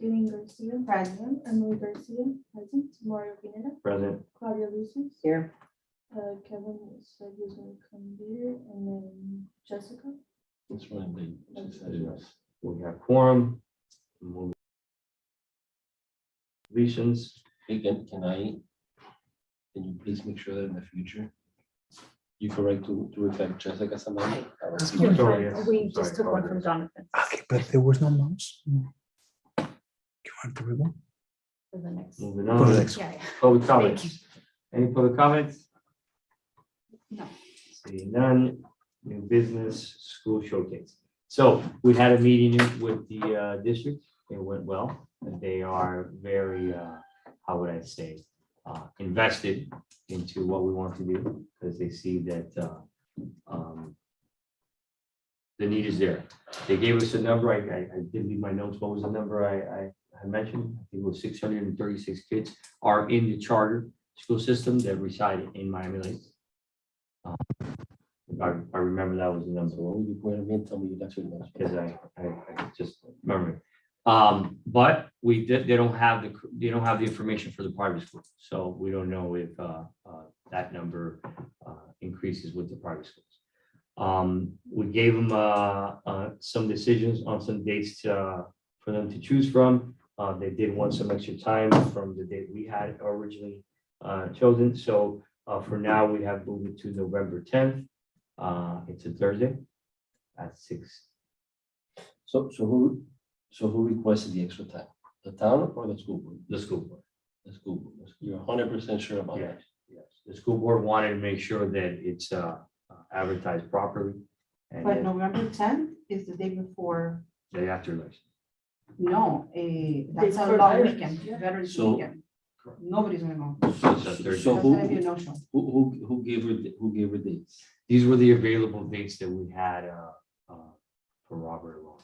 Kevin Garcia. Present. Emily Garcia. Present. Mario Pineda. Present. Claudia Lucis. Here. Kevin said he was gonna come here, and then Jessica. That's right. She said it was. We have quorum. Completions. Hey, can you please make sure that in the future you correct to reflect Jessica somebody? You're Sorry, fine. yes. We I'm just sorry, took one from apologize. Jonathan Okay, but there was no mouse. Do you want to read one? for the next. Moving For the on. next Yeah, yeah. Public Thank you. comments. Any public comments? No. Seeing none, new business, school showcase. So we had a meeting with the district. It went well. And they are very, how would I say, invested into what we want to do because they see that the need is there. They gave us a number. I did leave my notes. What was the number I mentioned? I think it was 636 kids are in the charter school system that reside in Miami Lakes. I remember that was the number. So what would you point at me and tell me you got your notes? Because I just remember. But they don't have the information for the private school. So we don't know if that number increases with the private schools. We gave them some decisions on some dates for them to choose from. They did want some extra time from the date we had originally chosen. So for now, we have moved it to November 10th. It's a Thursday at 6. So who requested the extra time? The town or the school board? The school board. The school board. You're 100% sure about that? Yes, yes. The school board wanted to make sure that it's advertised properly. And But then November 10th is the day before, day after election. no, that's a Before long Veterans, weekend, yeah. Veterans So- weekend. Nobody's gonna go. It's a Thursday. So That's gonna be a no-show. who gave her dates? These were the available dates that we had for Robert alone.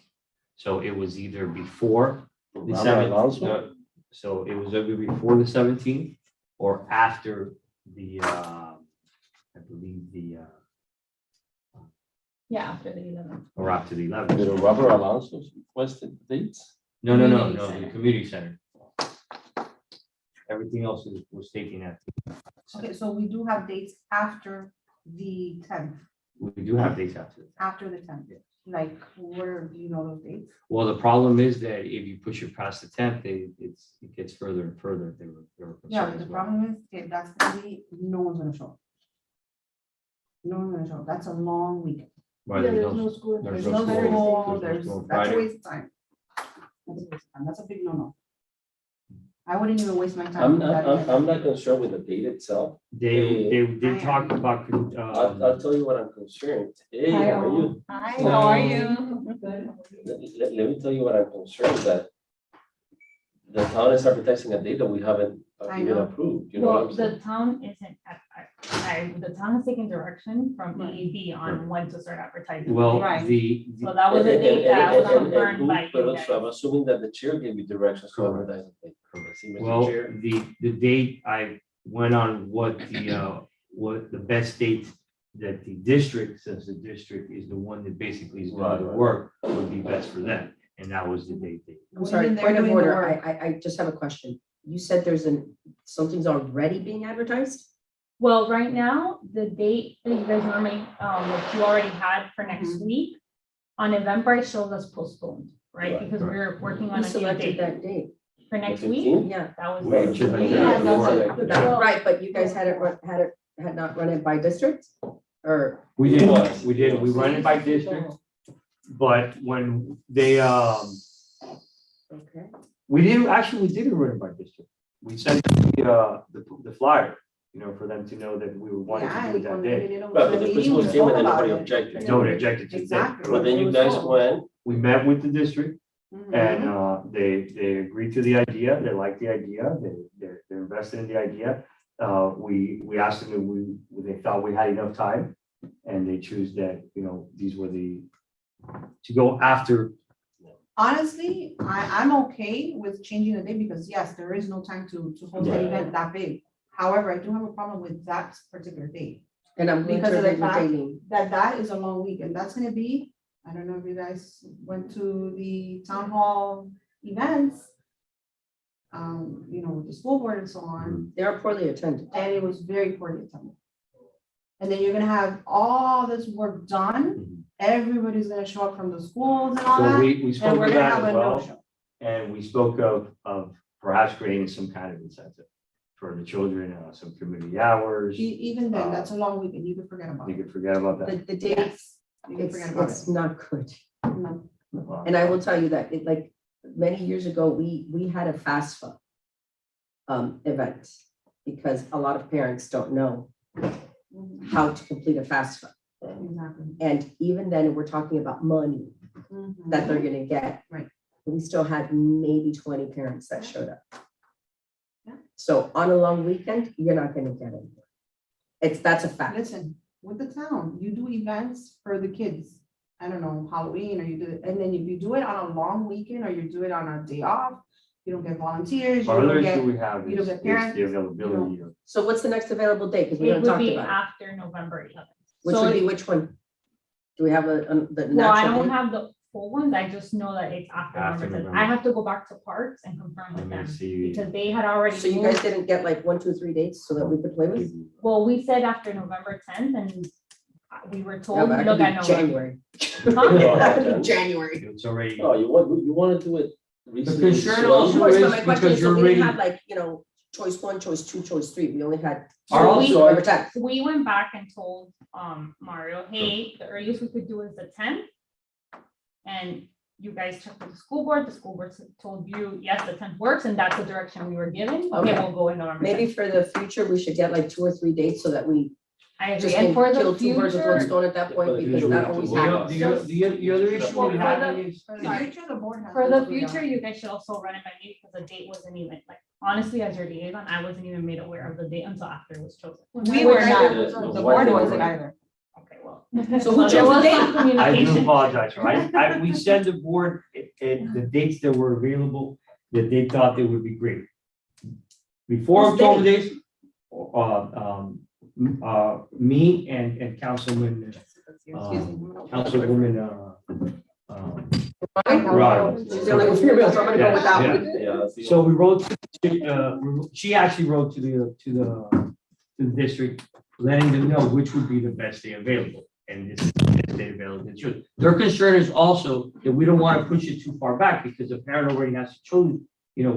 So it was either before the Robert 7th. Alonso? So it was either before the 17th or after the, I believe Yeah, after the 11th. or after the Did 11th. Robert Alonso requested dates? No, Community the center. community center. Everything else was taken at. Okay, so we do have dates after the 10th, We do have dates after. after the 10th. Yes. Like, where do you know those dates? Well, the problem is that if you push it past the 10th, it gets further and further. They were Yeah, concerned but the as well. problem is, that's gonna be, no one's gonna show. No one's gonna show. That's a long weekend. Why Yeah, there's there's no- no school. there's There's no no school. school, There's no school that's a Friday. waste of time. That's a waste of time. That's a big no-no. I wouldn't even waste my time. I'm with that not, event. I'm not concerned with the date itself. They did talk about, I'll tell you what I'm concerned. Hey, Hi, how are you? Hi, how are you? Let me tell you what I'm concerned that the town is advertising a date that we haven't I even know. approved, you know what Well, I'm saying? the town isn't, the town has taken direction from Right. EAB on when to start advertising. well, Right. So that was a date that was confirmed by you But so I'm guys. assuming that the chair gave you directions to Correct. advertise the date. See, Mr. well, Chair? the date I went on what the best date that the district, since the district is the one that basically is doing the Right. work, would be best for them. And that was the date. I'm sorry, When they're point of doing the order. work. I just have a question. You said something's already being advertised? Well, right now, the date that you guys normally, that you already had for next Mhm. week, on Eventbrite shows us postponed, right? Right, Because we're working on Who a new selected date that date? for next The week. 15th? Yeah. That was. Well, it should be Yeah, there. that's- Well, Right, but you guys had not run it by districts? Or? We It did, was. we run it by district, but when they, Okay. we didn't run it by district. We sent the flyer, for them to know that we were wanting Yeah, to do it that day. they don't Right, go to but the meeting, principal we came and talk then about nobody it. objected. Nobody objected to that. Exactly. But then you guys went, We met with the district Mhm. and they agreed to the idea. They liked the idea. They're invested in the idea. We asked them if they thought we had enough time and they choose that, these were to go after. Honestly, I'm okay with changing the date because yes, there is no time to host an Right. event that big. However, I do have a problem with that particular date. And I'm going Because to of the read the fact- dating. That is a long week and that's gonna be, I don't know if you guys went to the town hall events. you know, with the school board and so on, They are poorly attended. and it was very poorly attended. And then you're gonna have all this work done, everybody's gonna show up from the schools and all So that, we spoke and we're of gonna that have as a well, no-show. and we spoke of perhaps creating some kind of incentive for the children, some community hours. Even then, that's a long weekend, you could forget about You it. could forget about that. The dates, You can it's, forget about it. it's not good. No. And I will tell you that, like, many years ago, we had a FAFSA event, because a lot of parents don't know how to complete a FAFSA. Exactly. And even then, we're talking about money that they're gonna get. Right. We still had maybe 20 parents that showed up. Yeah. So on a long weekend, you're not gonna get it. That's a fact. Listen, with the town, you do events for the kids. I don't know, Halloween, or you do it, and then if you do it on a long weekend, or you do it on a day off, you don't get volunteers, you Our other don't issue get, we have you is don't is get parents, the availability of. So what's the next available date? Because we It haven't would talked be about it. after November 11th. Which So would be which one? Do we have the Well, I natural don't date? have the full ones, I just know that it's after After November 10th. November. I have to go back to parks and confirm Let with me them, see. because they had already So you guys moved. didn't get like 1, 2, 3 dates so that we could play with? Well, we said after November 10th, and we were No, told, but I look could at do November. January. Huh? I could do January. It's already. Oh, you want to do it recently? concern so- also Of course, but is my question because is, so you're we didn't already- have like, you know, choice 1, choice 2, choice 3. We only had. Are So also- November 10th. We went back and told Mario, hey, the earliest we could do is the 10th. And you guys checked with the school board told you, yes, the 10th works, and that's the direction we were given. Okay, Okay. we'll go in November. Maybe 10th. for the future, we should get like 2 or 3 dates so that we I agree, just and can for the kill 2 birds with 1 future, stone at that point, For the because future, that we always have to- happens. The other issue Well, we for have the- is. For the Sorry. future, the board has. for to the agree on future, it. you guys should also run it by me, because the date wasn't even, like, honestly, as your liaison, I wasn't even made aware of the date until after it was chosen. We were not, The the board board wasn't wasn't either. Okay, well. So who chose there the was date? some I do communication. apologize, right? We sent the board the dates that were available, that they thought they would be great. Before Whose October days, me and Councilman, Councilwoman, Right. She's the only one here, so I'm gonna go with that Yeah, one. Yeah, that's the so we wrote, she actually wrote to the district, letting them know which would be the best day available. And this is the best day available. It should. Their concern is also that we don't want to push it too far back, because the parent already has to choose,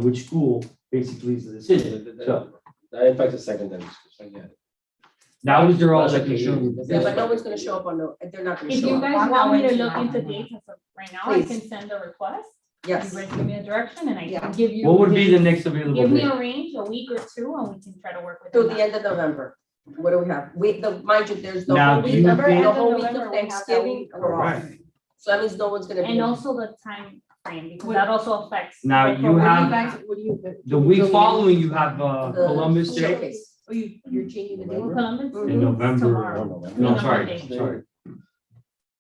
which school basically is the decision. So That impacts the secondary schools, I get it. that was their also That's okay. concern. with Yeah, but this. no one's gonna show up on they're not gonna If show you up. guys I'm not want me to waiting look on into that. dates, as of right now, I Please. can send a request. Yes. You guys give me a direction, and I Yeah. can give you. What would be the next available Give me date? a range, a week or two, and we can try to work with. Through them the end of November. What do we have? Mind you, there's the Now, whole do week, you the think- whole week November, of we have that Thanksgiving, week. we're off. Right. So that means no one's gonna be. And also the time frame, because that also affects. Now, what you program have- you Guys, have. what do you? The week following, you have the Columbus Day showcase. Oh, you're changing the date? Columbus In Day in is November. tomorrow. No, I No, mean, sorry, Monday. sorry.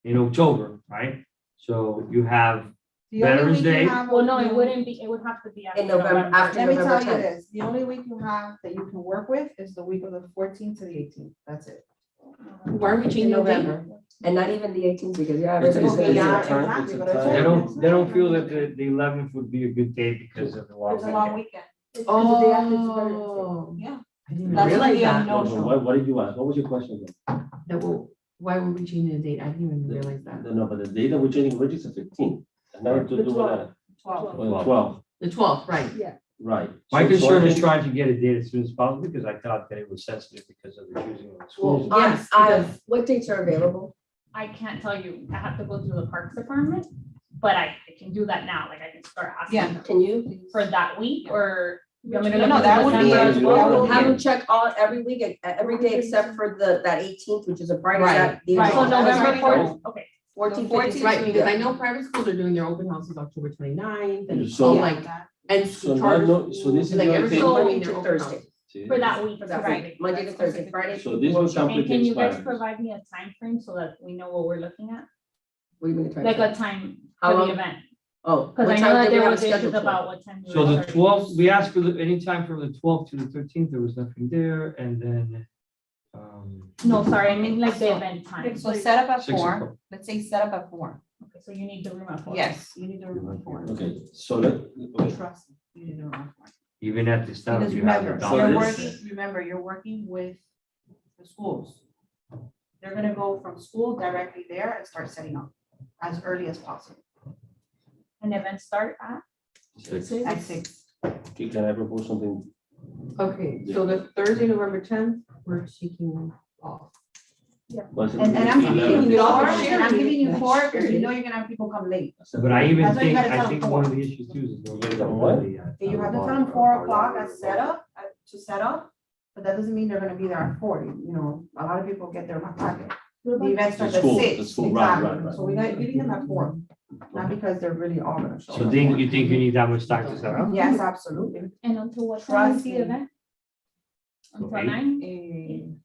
In October, right? So you have The only Veterans week you Day. have- Well, no, it wouldn't be, it would have to be after In November, after Let me November tell you 10th. this, the only week you have that you can work with is the week of the 14th to the 18th, that's it. Why are we In changing the date? November. And not even the 18th, because yeah, It's everybody's a- gonna it's be a out. turn- exactly, it's a but I turn. told They don't feel that the 11th would be a good day because of the long. It's a long weekend. weekend. Oh. Yeah. I didn't That's realize gonna be a that. no-show. What did you ask? What was your question? again? That why were we changing the date? I didn't even realize that. No, but the day that we're changing which is the 15th. And now to The do 12th. that. 12. Well, 12, The 12th, right. right. My So- concern so I is think- trying to get a date as soon as possible, because I thought that it was sensitive because of the choosing of the schools. Yes, What dates are available? I can't tell you, I have to go through the Parks Department, but I can do that now, like I can start asking Yeah. them Can you? for that week, or you want me to No, look no, into that would be December it. as well? That would We'll be have them check every week, every day except for that 18th, which is a Friday. Right, that the right. So That's November really 4th, okay, 14th, 14th, 15th. Right, because I know private schools are doing their open houses October 29th and So- all like, and So now, charter no, so this is like gonna everybody's take. So- doing their to open Thursday. houses. See? for that week, For that Friday. week, Monday to That's Thursday, specific. Friday. So this will And can complicate you guys matters. provide me a time frame so that we know what we're looking at? What are you gonna try? Like to a time How for the long? event, Oh. because what I know time that did we there have was it issues scheduled for? about what time. we So were the starting. 12th, we asked for any time from the 12th to the 13th, there was nothing there, and then. No, sorry, I mean like the event time. So set up at 6 o'clock. 4, let's say set up at 4. Okay, so you need the room at 4. Yes, you need to remove four. Okay, so let, okay. Trust, me, you need to remove four. Even at this time, Because you have remember, the So you're dollars. working, remember, you're working with the schools. They're gonna go from school directly there and start setting up as early as possible, And events start at? at 6. Okay, can I propose something? Okay, so the Thursday, November 10th, we're taking off. And I'm giving you It all 4, for and I'm giving you sharing. 4, because you know you're gonna have people come late. But I even That's why you think, gotta I tell think them one of four. the issues too is. What? You have to tell them 4 o'clock at setup, to set up, but that doesn't mean they're gonna be there at 4, you know, a lot of people get there in my pocket. The event starts at school, 6. the school, right, exactly. right. So we got, getting them at 4, not because they're really all gonna show So up. think, you think you need that much time to set up? Yes, absolutely. And until what time is Trust the me. event? Until eight? 9?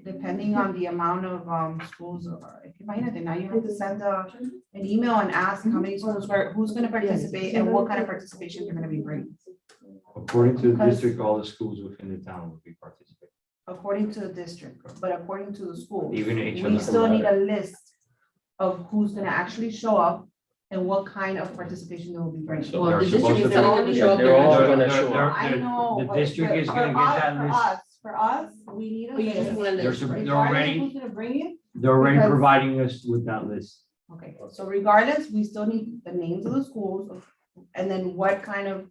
Depending on the amount of schools, imagínate, now you have to send an email and ask how many schools, who's gonna participate and what kind of participation you're gonna be bringing. According to the Because- district, all the schools within the town will be participating. According to the district, but according to the school, Even we HMO. still need a list of who's gonna actually show up and what kind of participation they will be bringing. So Well, they're the district supposed is to- telling them to show up. They're all they're gonna not. show up. I know. The but- district but is gonna for get us- that list. For us, we need a But you just list. want to They're, list, sup- right? they're Regardless of already, who's gonna bring it. they're already because- providing us with that list. Okay, so regardless, we still need the names of the schools and then what kind of,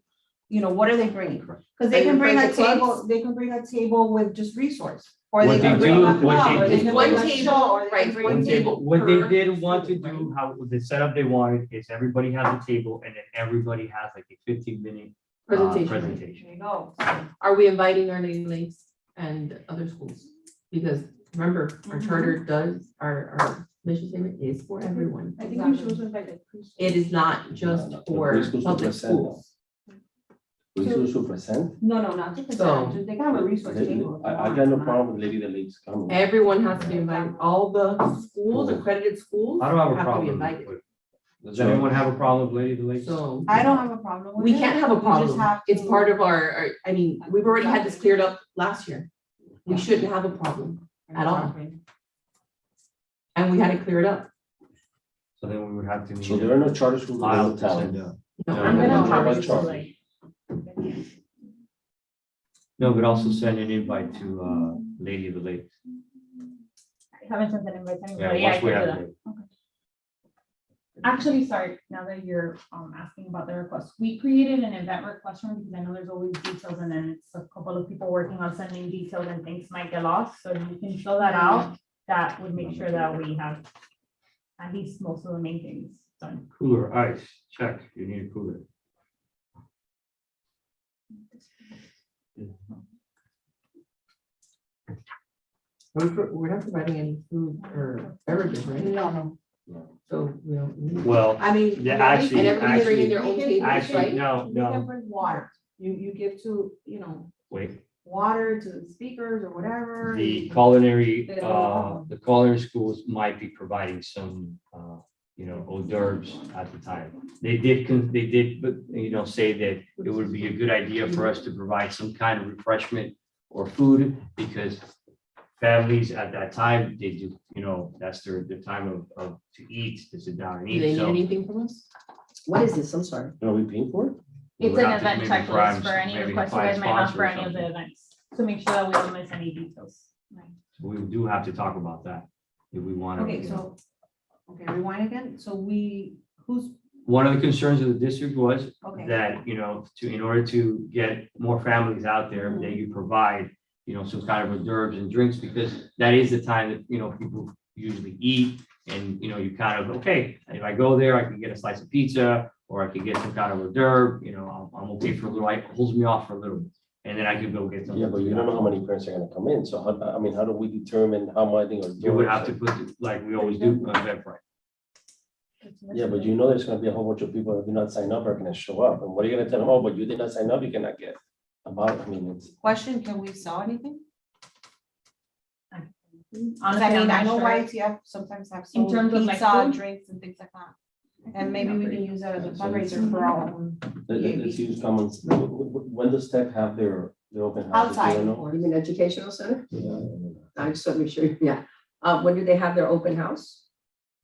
you know, what are they bringing? Because they Are you can bring a afraid the clubs? table, they can bring a table with just resource. Or What they they can bring do- a what club, or they- they can One bring a table, show, or they right, can bring one a table. What they per did want to school, do, how, the setup they wanted is everybody has a table and then everybody has like a 15-minute Presentation. presentation. There you go. Are we inviting our Lady Lakes and other schools? Because remember, our charter does, our mission statement is for everyone. I think we should also invite the preschool. It is not just No, no, for preschools will public present schools. We should present. No, not to So- present, just they can have a resource table. if they I want. got no problem with Lady the Lakes coming. Everyone has to be invited. All the schools, accredited schools. I don't have a to be problem invited. with. Does anyone have a problem with Lady of the Lakes? So I don't have a problem with we it. can't have a We just problem. have It's to- part of I mean, we've already had this cleared up last year. We shouldn't have a problem. at all. Exactly. And we had it cleared up. So then we would have to. So need there are no charter schools in file the to send town. out. No, No, I'm no, gonna no, try no, to no, like. No, but also send an invite to Lady of the Lakes. I haven't sent an invite to Yeah, anybody. Yeah, I once we can do have. that. it. Actually, sorry, now that you're asking about the request, we created an event request form because I know there's always details and then it's a couple of people working on sending details and things might get lost. So if you can fill that out, that would make sure that we have at least most of the main things done. Cooler, ice, check, you need a cooler. We're not providing any food or beverages, right? No. So, you know. Well, I mean. Yeah, the only actually- thing- And everybody's bringing their own We can- tables, actually, right? no, They can no, bring water. You give to, you know, wait, water to the speakers or whatever. the and- culinary, They don't know. the culinary schools might be providing some, hors d'oeuvres at the time. They did, but, say that it would be a good idea for us to provide some kind of refreshment or food, because families at that time, they do, that's their time of, to eat, to sit down and Do they eat, need so. anything from us? What is this? I'm sorry. Are we paying for it? we It's would an have to event maybe checklist prime- for any maybe requests you find guys might have sponsor for or any of the something. events, to make sure that we don't miss any details. Right. We do have to talk about that, if we want to. Okay, so, rewind again. So who's, One of the concerns of the district was okay. that, in order to get more families out there, that you provide, some kind of hors d'oeuvres and drinks, because that is the time that, people usually eat. And, you kind of, okay, if I go there, I can get a slice of pizza, or I could get some kind of hors d'oeuvre, I'm okay for a little, it holds me off for a little bit. And then I can go get some. Yeah, but you don't know how many parents are gonna come in, so how do we determine how many are? You would have to put, like we always do, on Eventbrite. Yeah, but you know there's gonna be a whole bunch of people that do not sign up are gonna show up, and what are you gonna tell them? Oh, but you did not sign up, you cannot get. It's. Question, can we sell anything? Honestly, I I'm mean, I not know sure. YTF sometimes have In sold terms of, like, pizza, food? drinks and things like that. And maybe we can use that as a fundraiser for our own. Let's use comments. When does tech have their open house? Do you Outside, know? of course. You mean educational center? Yeah. I just want to make sure, yeah. When do they have their open house?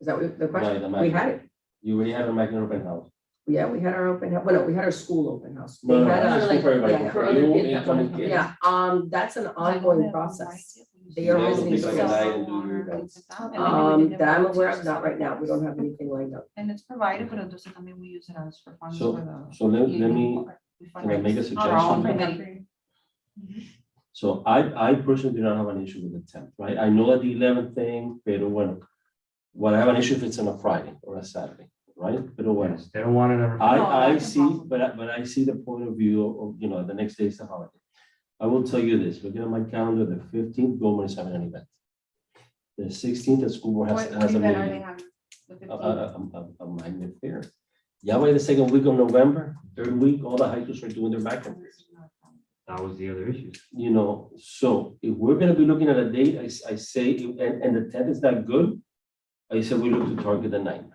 Is that what the Right, question? the We Magnet. had it. You already have a Magnet open house. Yeah, we had our open, well, no, we had our school open house. They No, had no, a- it's for everybody, yeah, for other you, kids that incoming want kids. Yeah, that's an ongoing process. They You are guys will visiting pick like a schools. night and do your events. That I'm aware of, not right now. We don't have anything lined up. And it's provided, but entonces también we use it as for funds So- for the. So let EAB. me, We can I make a fundraise. Our own suggestion? committee. So I personally do not have an issue with the tenth, right? I know that the 11th thing, pero bueno. What I have an issue if it's on a Friday or a Saturday, right? Pero bueno. Yes, they don't want it ever. No, I that's see, impossible. but I see the point of view of, the next day is a holiday. I will tell you this, looking at my calendar, the 15th, Gilmore is having an event. The 16th, the school board What has a event are they meeting, having? The 15th? a magnet fair. Yeah, by the second week of November, third week, all the high schools are doing their back end. That was the other issue. So if we're gonna be looking at a date, I say, and the 10th is not good, I said we look to target the 9th.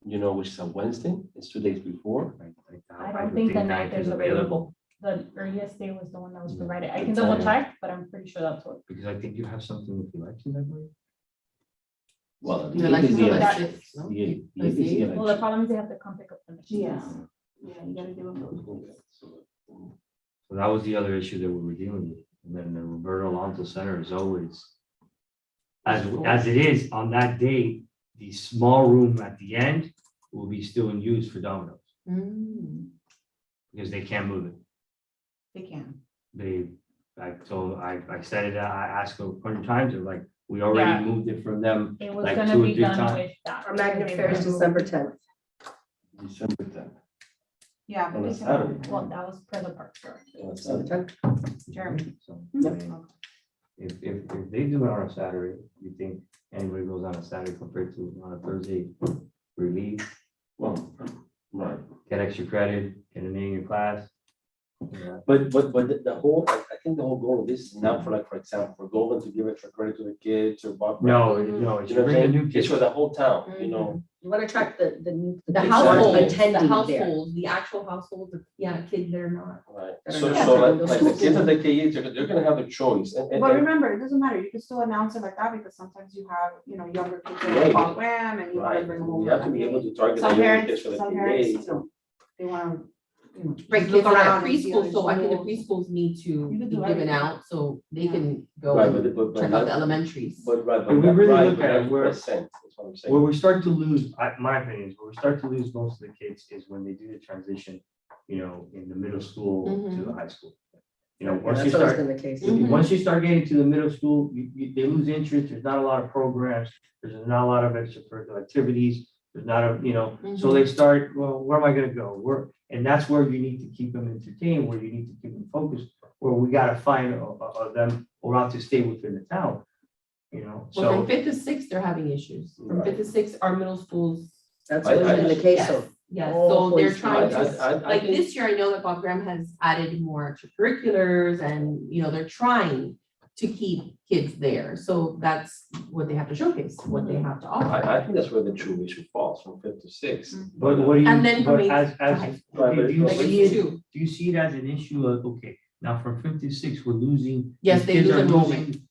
Which is a Wednesday, it's 2 days before. I don't think the night is available. The earliest day was the one that was provided. I can double check, but I'm pretty sure that's what. Because I think you have something with the election that way. Well, The the 8th is elections the are the election. 6th, no? The 8th That's is the the Well, the election. problem is they have to come pick up the machine. Yeah, you gotta do them. So that was the other issue that we were dealing with. And then the Roberto Alonso Center is always, as it is on that day, the small room at the end will be still in use for dominoes Mm. because they can't move it. They can. I said it, I asked them 100 times, they're like, we Yeah. already moved it from them. It was Like gonna 2 or be 3 done times. with that. Our magnet fair is December 10th. December 10th. Yeah. but On a they can- Saturday. Well, that was per the park director. on a December Saturday. 10th. Jeremy. So, Yep. I mean, if they do it on a Saturday, you think anybody goes on a Saturday compared to on a Thursday, relief, Well, right. get extra credit, get an A in your class? Yeah. But the whole, I think the whole goal of this is not for for example, we're going to give extra credit to the kids or what. No, Mhm. no, it's You know what I'm bring a saying? new It's kids. for the whole town, You want to track the new. The kids households, the attending there. households, the actual households, kids that are not. Right, I don't so, know. so like the Schools. kids at the KEs, they're gonna have the choice, and- But remember, it doesn't matter. You can still announce it like that because sometimes you have, younger kids that Right. are off whim and you want to right, bring them over. we have to be able to target the Some younger kids parents, for the some parents, KEs. they want to, Right, look kids that are around at and see preschool, other so I think the schools. preschools need to You be could do given everything. out, so they can go Right, and but check out the that- elementaries. But right, But we but really right, look but at it that's where- percent, that's what I'm saying. Where we start to lose, my opinion is, where we start to lose most of the kids is when they do the transition, in the middle school to the high school. Once you That's always start, been the case. Mhm. once you start getting to the middle school, they lose interest, there's not a lot of programs, there's not a lot of extracurricular activities, there's not so they start, well, where am I gonna go? And that's where you need to keep them entertained, where you need to keep them focused, where we gotta find them around to stay within the town, Well, so. from 5th to 6th, they're having issues. From 5th to 6th, our middle schools. That's always been the case, Yes, so. yes, all so they're boys trying do. to, I like think- this year, I know that Bob Graham has added more extracurriculars and, they're trying to keep kids there. So that's what they have to showcase, what they have to offer. I think that's where the true issue falls, from 5th to 6th. But what do you, And then but from as, eighth to high as, school. okay, do you Like see it's it, 2. do you see it as an issue of, okay, now from 56, we're losing. Yes, these they kids lose are enrollment. losing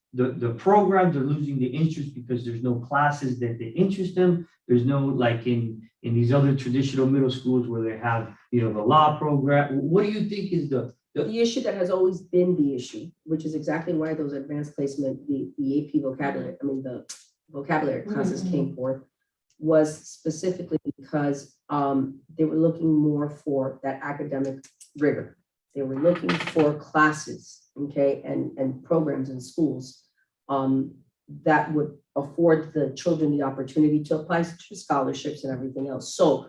The programs are losing the interest because there's no classes that they interest them. There's no, like in these other traditional middle schools where they have, the law program. What do you think is The issue that has always been the issue, which is exactly why those advanced placement, the AP vocabulary, the vocabulary classes came forth, was specifically because they were looking more for that academic rigor. They were looking for classes, okay, and programs in schools that would afford the children the opportunity to apply to scholarships and everything else. So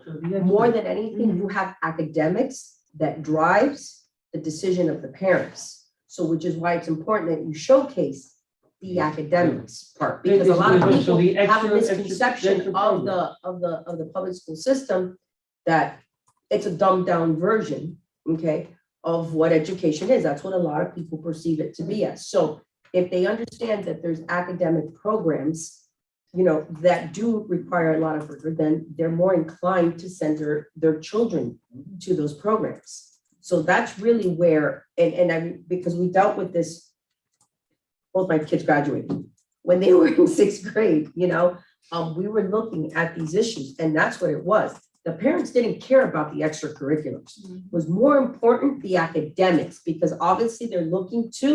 more than anything, you have academics that drives the decision of the parents. So which is why it's important that you showcase the academics part, because a lot of So people the have a extra misconception of program. the public school system that it's a dumbed down version, okay, of what education is. That's what a lot of people perceive it to be as. So if they understand that there's academic programs, that do require a lot of rigor, then they're more inclined to send their children to those programs. So that's really where, because we dealt with this, both my kids graduated, when they were in 6th grade, we were looking at these issues, and that's what it was. the parents didn't care about the extracurriculars. It was more important the academics, because obviously they're looking to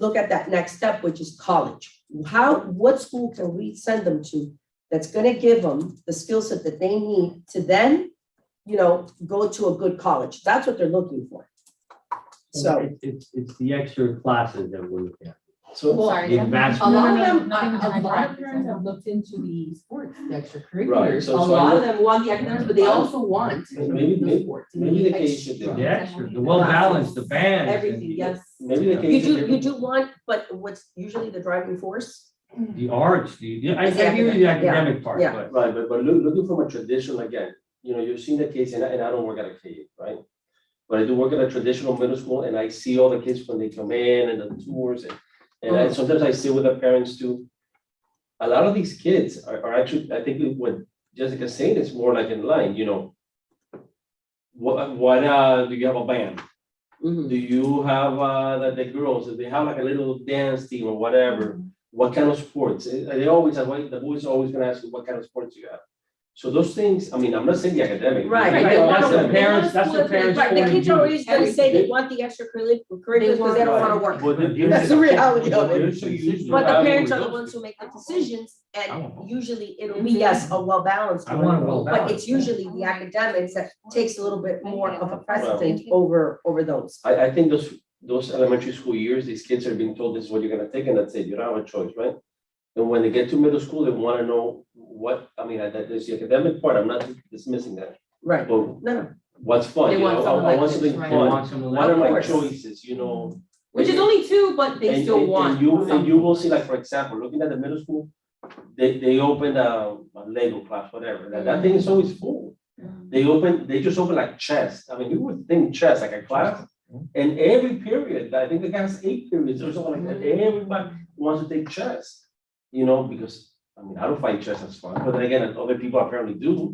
look at that next step, which is college. What school can we send them to that's gonna give them the skill set that they need to then, go to a good college? That's what they're looking for. So, It's the extra classes that we're looking at. So, Sorry, The a advancement. lot of No, them, nothing to a do lot of with parents have looked into the sports, the Right, extracurriculars. A so I lot of look- them want the academics, but they also want the sports. maybe the case is The different. extra, the well balanced, the bands. and Everything, the- yes. Maybe the you case is do different. want, but what's usually the driving force? The arts, I It's the hear you the academic part, yeah. but. Right, but looking from a traditional, again, you've seen the kids, and I don't work at a K, right? But I do work at a traditional middle school, and I see all the kids when they come in and the tours, and sometimes I sit with the parents too. A lot of these kids are actually, I think what Jessica's saying is more like in line, what, do you have a band? Mhm. Do you have, the girls, do they have like a little dance team or whatever? What kind of sports? They always have, the boys are always gonna ask you what kind of sports you have. So those things, I mean, I'm not saying the academic. Right, because they want that's to- the the parents, that's the parents. Right, the point of kids view. are always gonna say they want the extracurriculars because they don't wanna work. But there- That's the reality of it. there's a huge But the value parents in are the those ones who make the decisions, I and want both. usually it'll be, yes, a well-balanced I want a one. well But balanced. it's usually the academics that takes a little bit more of a precedent over those. I think those elementary school years, these kids are being told this is what you're gonna take, and that's it, you don't have a choice, right? And when they get to middle school, they wanna know there's the academic part, I'm not dismissing that, Right, but no, what's fun, They want some I want electives, something right. They fun, want some what are my Of course. choices, Which is only two, but they And- still and- want. And you something. will see, like, for example, looking at the middle school, they opened a Lego class, whatever, that thing is always full. They just open like chess, I mean, you would think chess, like a class, and every period, I think the guy has 8 periods or something like that, everybody wants to take chess. Because, I mean, I don't find chess as fun, but then again, other people apparently do,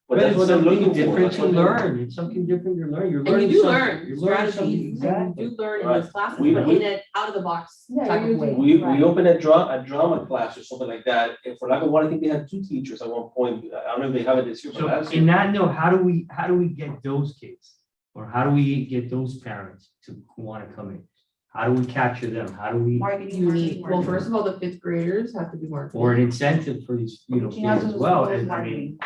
but that's it's what they're something looking for. different that's to what they- learn, it's something different to learn, you're And learning you do something. learn You're learning something, strategies, and exactly. you do learn in Right. those classes, We- but we- in an out of the box Yeah, type you're of way. We opened a drama class or something like that, and for lack of one, I think they had 2 teachers at one point, I don't know if they have it this year, but So last in year. that note, how do we get those kids? Or how do we get those parents who wanna come in? How do we capture them? How do we, You need, well, first of all, the fifth graders have to be marked. or an incentive for these, kids as well, and I mean.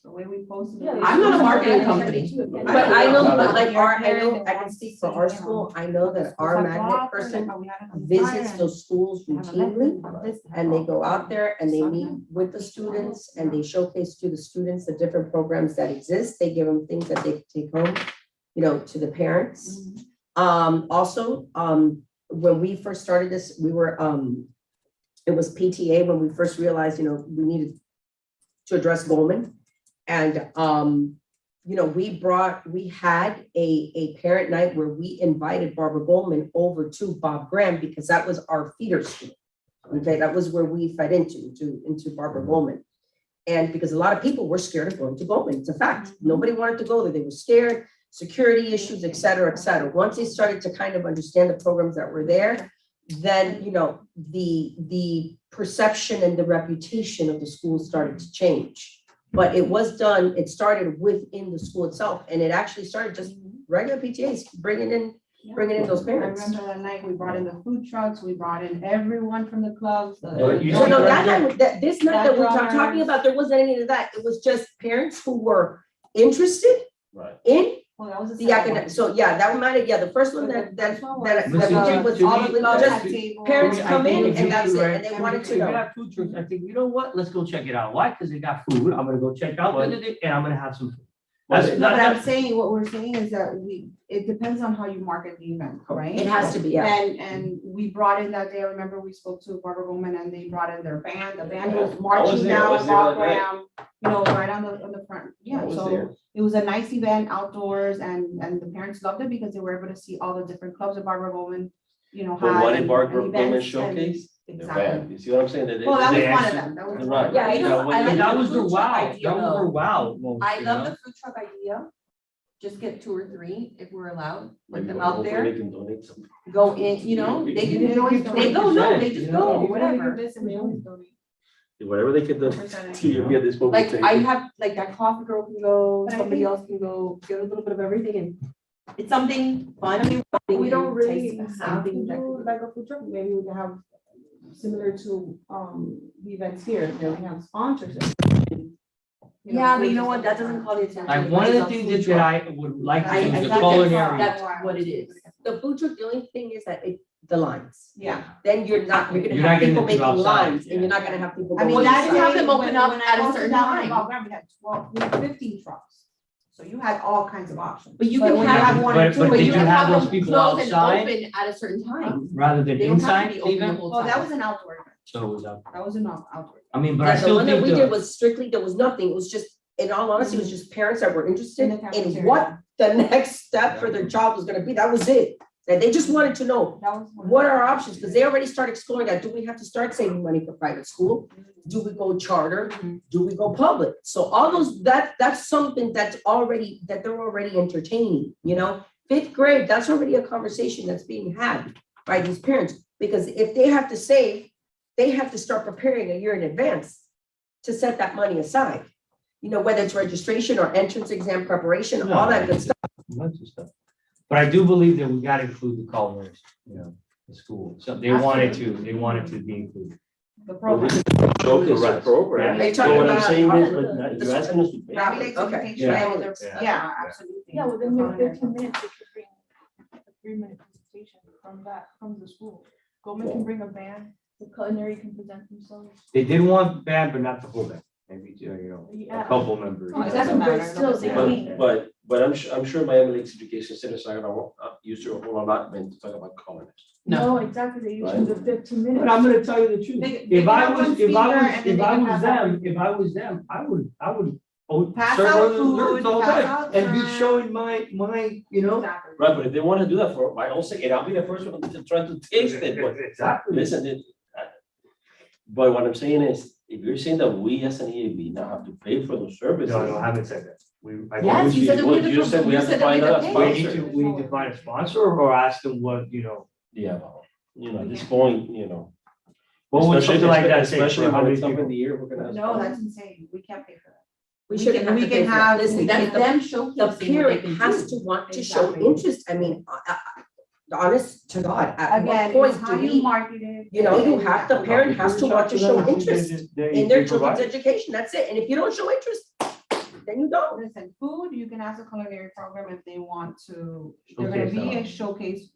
The way we posted. Yeah, I'm not a marketing company. but I know, But but like You're I here, know, they I can want speak to for see, our you know, school, I know that our magnet person visits those schools routinely. And they go out there and they meet with the students and they showcase to the students the different programs that exist. They give them things that they can take home, to the parents. Also, when we first started this, we were, it was PTA when we first realized, we needed to address Bowman. And, we had a parent night where we invited Barbara Goldman over to Bob Graham because that was our feeder school. Okay, that was where we fed into Barbara Goldman. And because a lot of people were scared of going to Goldman, it's a fact. Nobody wanted to go there. They were scared, security issues, et cetera, et cetera. Once they started to kind of understand the programs that were there, then, the perception and the reputation of the school started to change. But it started within the school itself, and it actually started just regular PTAs, bringing in those I parents. remember that night, we brought in the food trucks, we brought in everyone from the clubs. But you So see, no, Brenda- this night that we're talking drummers. about, there wasn't any of that. It was just parents who were interested Right. in Well, that was the academic. So yeah, that reminded, the first one that we did was To me, all just parents I come think in if and you that's it, could- and they wanted to if you know. got food trucks, I think, you know what, let's go check it out. Why? Because they got food. I'm gonna go check out, and I'm gonna have some food. That's No, not but I'm that. saying, what we're saying is that it depends on how you market the event, right? It has to be, yeah. And we brought in that day, I remember we spoke to Barbara Goldman and they brought in their band, the band Yeah. was I was marching there, I down was there Bob that night. Graham, right on the front, I yeah, was so there. it was a nice event outdoors and the parents loved it because they were able to see all the different clubs that Barbara Goldman, had. But what did and Barbara Goldman events and- showcase? The Exactly. band, you see what I'm saying? That Well, that was they one of actually- them, that was. Right. Yeah, I know, I like That the was the food truck wow. idea, That was though. the wow. moment, I you love know? the food truck idea. Just get 2 or 3 if we're allowed, Maybe put them out hopefully there, they can donate some. go in, they You can, can always they go, no, they just you go, know, whatever. This and they always donate. Whatever they can do to you at this point. Like, we'll I take it. have, like, that coffee girl can go, But I somebody think- else can go, get a little bit of everything, and it's something fun. I mean, We don't really enticing, have to something that do could- like a food truck, maybe we can have similar to the events here, where we have sponsors. Yeah, but you know what, that doesn't call the attention. Like, one of the It's a things food that truck. I would like to I do is think the that's- culinary. That's what it is. The food truck, the only thing is that the lines. Yeah. Then you're not You're gonna not have getting people the people making outside, lines, and you're not gonna have people I mean, going Well, that you is have inside. them open up at a certain time. We had 12, we had 15 trucks. So you had all kinds of options. But you But can when you have have one or But two, did But you you can have have those them people close and outside open at a certain time. rather than They don't have inside to be open the even? whole well, that time. was an outdoor event. So it was up. That was an outdoor. I mean, but I Yeah, the still one that think we did the, was strictly, there was nothing, it was just, in all honesty, it was just parents that were interested In the in cafeteria. what the next step for their child was gonna be, that was it. That they just wanted to know, That was. one of what the- are our options, because they already started exploring that, do we have to start saving money for private school? Do we go charter? Do we go public? So all those, that's something that's already, that they're already entertaining, you know? Fifth grade, that's already a conversation that's being had by these parents, because if they have to save, they have to start preparing a year in advance to set that money aside. You know, whether it's registration or entrance exam preparation, all that good stuff. lots of stuff. But I do believe that we gotta include the culinary, you know, the school. So they wanted to be included. The But we program. can showcase the Correct. program. Are you So talking what I'm about saying is, Harlem? but you're asking us to pay. Family Lakes Okay. Education, Yeah. yeah, absolutely. Yeah, within your 15 minutes, you could bring a 3-minute presentation from the school. Goldman can bring a band, the culinary can present themselves. They did want band, but not the whole band. Maybe, you know, a Yeah. couple members. Oh, it doesn't But matter. still, they But, need- but I'm sure Miami Lakes Education Centers are gonna use their whole allotment to talk about culinary. No, exactly, they usually the 15 minutes. But I'm gonna tell you the truth. They If can I have was, one if speaker I was, and then if they I can was have them, I would. Pass serve out other food, desserts all pass day out and be drinks. showing my, you know. Exactly. Right, but if they wanna do that for my own sake, and I'll be the first one to try to taste it, but Exactly. listen, but what I'm saying is, if you're saying that we as an EAB now have to pay for those services. No, I haven't said that. Yes, you said that we had to. You said we you have to said that we find had out to a pay. sponsor. We need to find a sponsor or ask them what, you know, Yeah, well, at this point, what would especially- something like that say Especially for how when many it's up in people? the year, we're gonna. have No, to- that's insane. We can't pay for that. We We shouldn't can- have we to can pay for that. have- Listen, That's the them the showcasing what they parent can has do. to want to show Exactly. interest, I mean, honest to God, at Again, what it's point how do you we, market it. you know, you have, the parent has to want to show interest in their children's education, that's it, and if you don't show interest, then you don't. Listen, food, you can ask the culinary program if they want to, they're gonna Showcase be them. a showcase,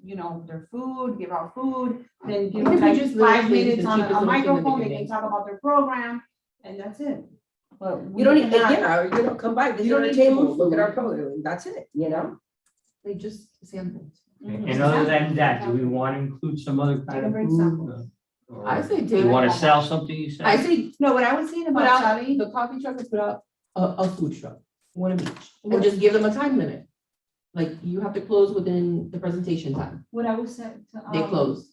their food, give out food, then give Even them if you like just 5 literally minutes the on cheapest a little thing that they microphone, can they can make. talk about their program, and that's it. But You don't need, cannot- yeah, or, come by, visit don't our need table, food. look at our program, that's it, you know? They just samples. And other than that, do we want to include some other kind of bring food? samples. Or I say do you do. want to sell something, you said? I say No, what I was saying put about out, selling, the coffee truck is put out a food truck, one of each, and just give them a time limit. Like, you have to close within the presentation time, What I was saying to. they close.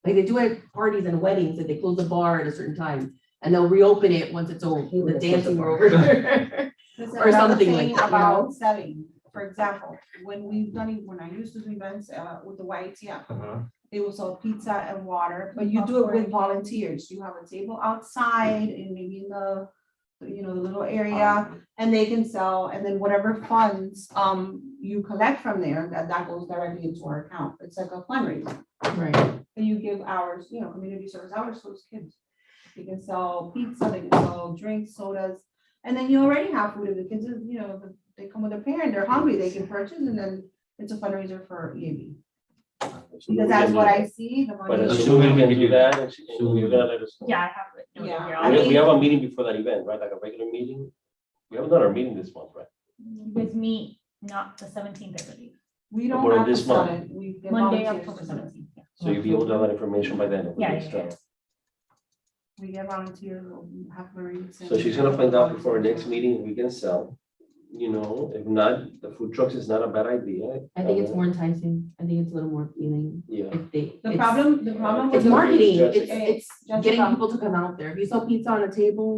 Like they do at parties and weddings, that they close the bar at a certain time, and they'll reopen it once it's over, He would the have closed the dancing bar. over. listen, or what I was something like saying that, you about know? selling, for example, when I used to do events, with the YATF, Uh-huh. they will sell pizza and water, but you do it with volunteers. You have a table outside and maybe in the little area, and they can sell, and then whatever funds, you collect from there, that goes directly into our account. It's like a fundraiser. Right, And you give hours, community service hours to those kids. They can sell pizza, they can sell drinks, sodas, and then you already have food. If the kids, if they come with a parent, they're hungry, they can purchase, and then it's a fundraiser for EAB. Because that's what I see, the But money. assuming we can do that, and you're gonna let us know. Yeah, I have it. noted Yeah, here. I We mean- have a meeting before that event, right, like a regular meeting? We haven't done our meeting this month, right? You guys meet not the 17th, I believe. We But don't we're have to this sell month. it. We get Monday, volunteers October to sell it. 17th. Yeah. So you'll be able to have that information by then. if we Yeah, can yeah, start. We get volunteers, we'll have Marie. So she's gonna find out before our next meeting if we can sell, if not, the food trucks is not a bad idea. I think it's more enticing, I think it's a little more appealing Yeah. if they. The it's- problem It's with marketing, Jessica. it's getting Jessica. people to come out there, if you sell pizza on a table.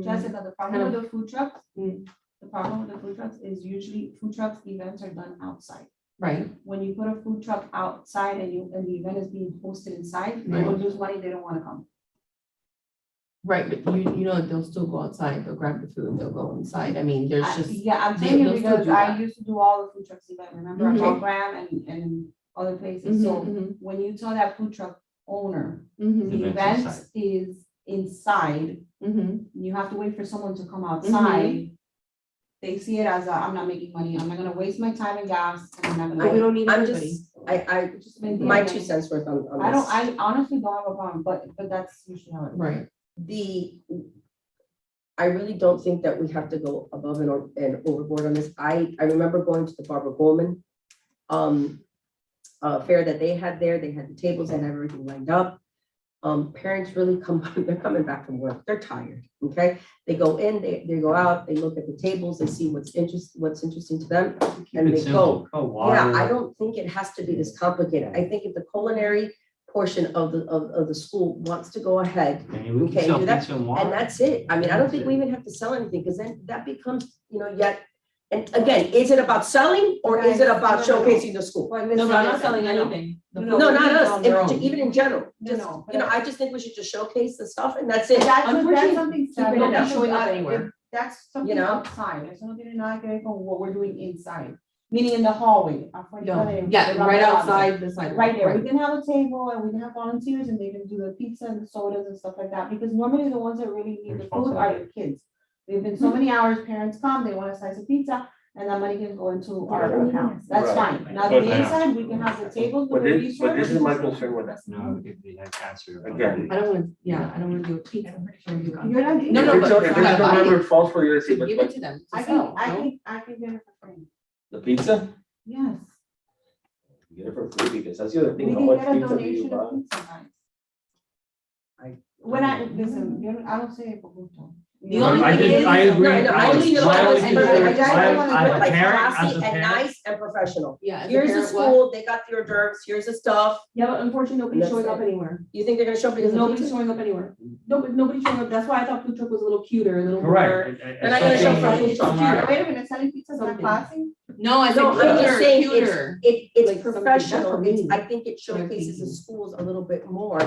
Jessica, the problem with the food trucks, Mm. the problem with the food trucks is usually food trucks events are done outside. Right, When you put a food truck outside and the event is being hosted inside, they will lose money, they don't wanna come. Right, but you know, they'll still go outside, they'll grab the food, they'll go inside. I mean, there's just, Yeah, I'm they- telling you they'll still because do I that. used to do all the food trucks event, remember, at Mhm. Mount Graham and other places, so mhm, when you tell that food truck owner, mhm, the Event's event is inside, mhm. you have to wait for someone to come outside. They see it as a, I'm not making money, I'm not gonna waste my time and gas, and I'm not But we gonna. don't need I'm everybody. just, It just made me- my 2 cents worth on I don't, this. I honestly don't have a problem, but that's usually how it is. Right, I really don't think that we have to go above and overboard on this. I remember going to the Barbara Goldman fair that they had there. They had the tables and everything lined up. Parents really they're coming back from work. They're tired, okay? They go in, they go out, they look at the tables, they see what's interesting to them. Keep And it they simple. go. Water. Yeah, I don't think it has to be this complicated. I think if the culinary portion of the school wants to go ahead, And we Okay, can sell do that, pizza and water. and that's it. I mean, I don't think we even have to sell anything, because then that becomes, yet. And again, is it about selling or is it about showcasing the school? But no, listen, but I'm not listen, selling no, no. anything. The No, food No, not is us, on their own. even in general. No, Just, no, but I just think we should just showcase the stuff and that's But it. that's Unfortunately, something. people don't that's showing up what- anywhere. That's something know? outside, eso no tiene nada que ver con what we're doing inside, meaning in the hallway. afuera No, de- yeah, de right la- outside the sidewalk. Right there, we can have a table and we can have volunteers and they can do the pizza and the sodas and stuff like that, because normally the ones that really need the food are the kids. There've been so many hours, parents come, they want a slice of pizza, and that money can go into our accounts, that's Right. fine. Now, But- the inside, we can have the tables. But with this, the but this is my service. concern with that. No, if they had cancer. Again. I don't want, yeah, I don't want to do a pizza. You're not. No, If no, it's but a- if you it's gotta a buy number it. falls for you, see, Give it but to them I to can, sell, I no? can get it for free, the pizza, yes. you get it for free, because that's the other We thing, how can much get a pizza do you donation of buy? pizza, guys. I- When I, listen, I don't say it for gusto. The only I thing just, is- I agree. No, no, I I just feel my like only it's concern- perfect. I just I- want to as do a it like parent- classy as a and parent- nice and professional. Yeah. as a Here's the parent, what? school, they got the hors d'oeuvres, here's the stuff. Yeah, but unfortunately, nobody's That's showing it. up anywhere. You think they're gonna show up because Because of nobody's pizza? showing up anywhere. Nobody's showing up. That's why I thought food truck was a little cuter, a little more. Correct. They're not gonna show up for food truck. Wait a minute, selling pizzas not Something. classy? No, I said No, I'm just cuter, saying cuter. It's Like something- professional, that's for it's, me. I think it showcases the schools a little bit more.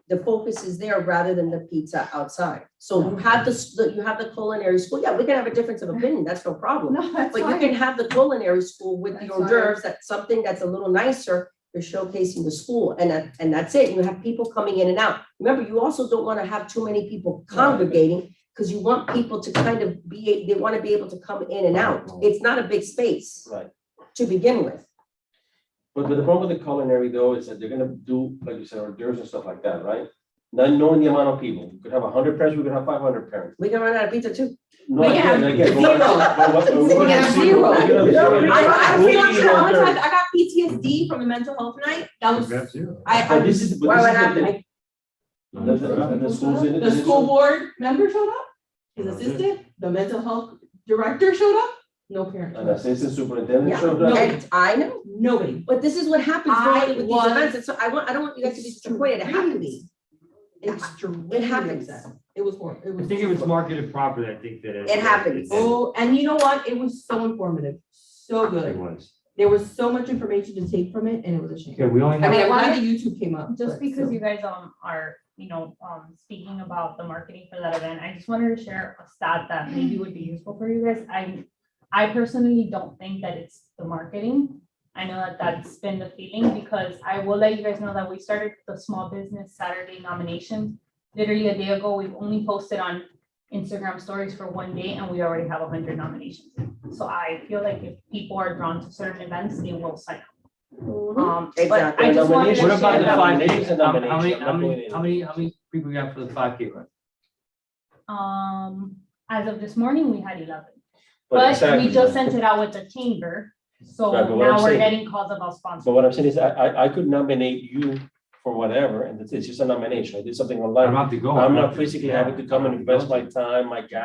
The focus is there rather than the pizza outside. So you have you have the culinary school, yeah, we can have a difference of opinion, that's no problem. No, that's But you fine. can have the culinary school with the That's hors d'oeuvres, that's something that's a little nicer. You're showcasing the school and that's it. You have people coming in and out. Remember, you also don't want to have too many people congregating because you want people to kind of they want to be able to come in and out. It's not a big space Right. to begin with. But the problem with the culinary though is that they're gonna do, like you said, hors d'oeuvres and stuff like that, right? Not knowing the amount of people, you could have 100 parents, we could have 500 parents. We can run out of pizza too. No, We I can get it, I get it. But what- but what- We can have zero. we can have zero. I We'll feel eat like how hors much d'oeuvres. I got PTSD from the mental health night. That was, I, But this is, but Why this would is the happen? thing. The schools in it. the school board member showed up, his assistant, the mental health director showed up, no parent. An showed up. assistant superintendent Yeah. showed No. up. And I know, Nobody. but this is what happens I normally with these was events. And so I don't want you guys to be disappointed. It happens. Extremely happens. upset. It was horrible. It I was. think if it's marketed properly, I think that. It happens. Oh, and you know what? It was so informative, so It good. was. There was so much information to take from it and it was a shame. Okay, we only I mean, have, I'm glad the YouTube came up. Just but because still. you guys are, speaking about the marketing for that event, I just wanted to share a stat that maybe would be useful for you guys. I personally don't think that it's the marketing. I know that that's been the feeling, because I will let you guys know that we started the Small Business Saturday nomination literally a day ago. We've only posted on Instagram stories for one day and we already have 100 nominations. So I feel like if people are drawn to certain events, they will sign up. But Exactly. I just wanted to what about share the that. 5K? Nomination, How many people we got for the 5K run? As of this morning, we had 11, But but exactly. we just sent it out with the chamber. So Right, but what I'm now we're saying- getting calls about But sponsors. what I'm saying is, I could nominate you for whatever, and it's just a nomination. I did something I don't online. have to go. I'm not physically having to come and invest my time, my gas.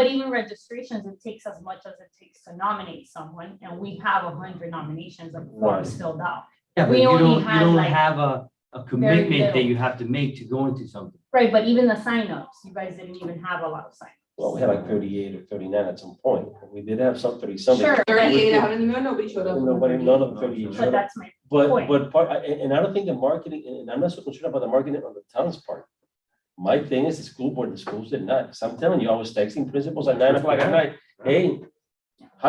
But even registrations, it takes as much as it takes to nominate someone, and we have 100 nominations of forms filled out. Yeah, but we you only don't, had, you don't like, have a commitment that little. you have to make to go into something. Right, but even the signups, you guys didn't even have a lot of signups. Well, we had like 38 or 39 at some point. We did have some 30 something. Sure. 38, I haven't even, nobody showed up. Nobody, none of the 38 But showed up. that's my But, point. but part, and I don't think the marketing, and I'm not so concerned about the marketing on the town's part. My thing is the school board, the schools did not, because I'm telling you, I was texting principals at 9 o'clock at night, hey,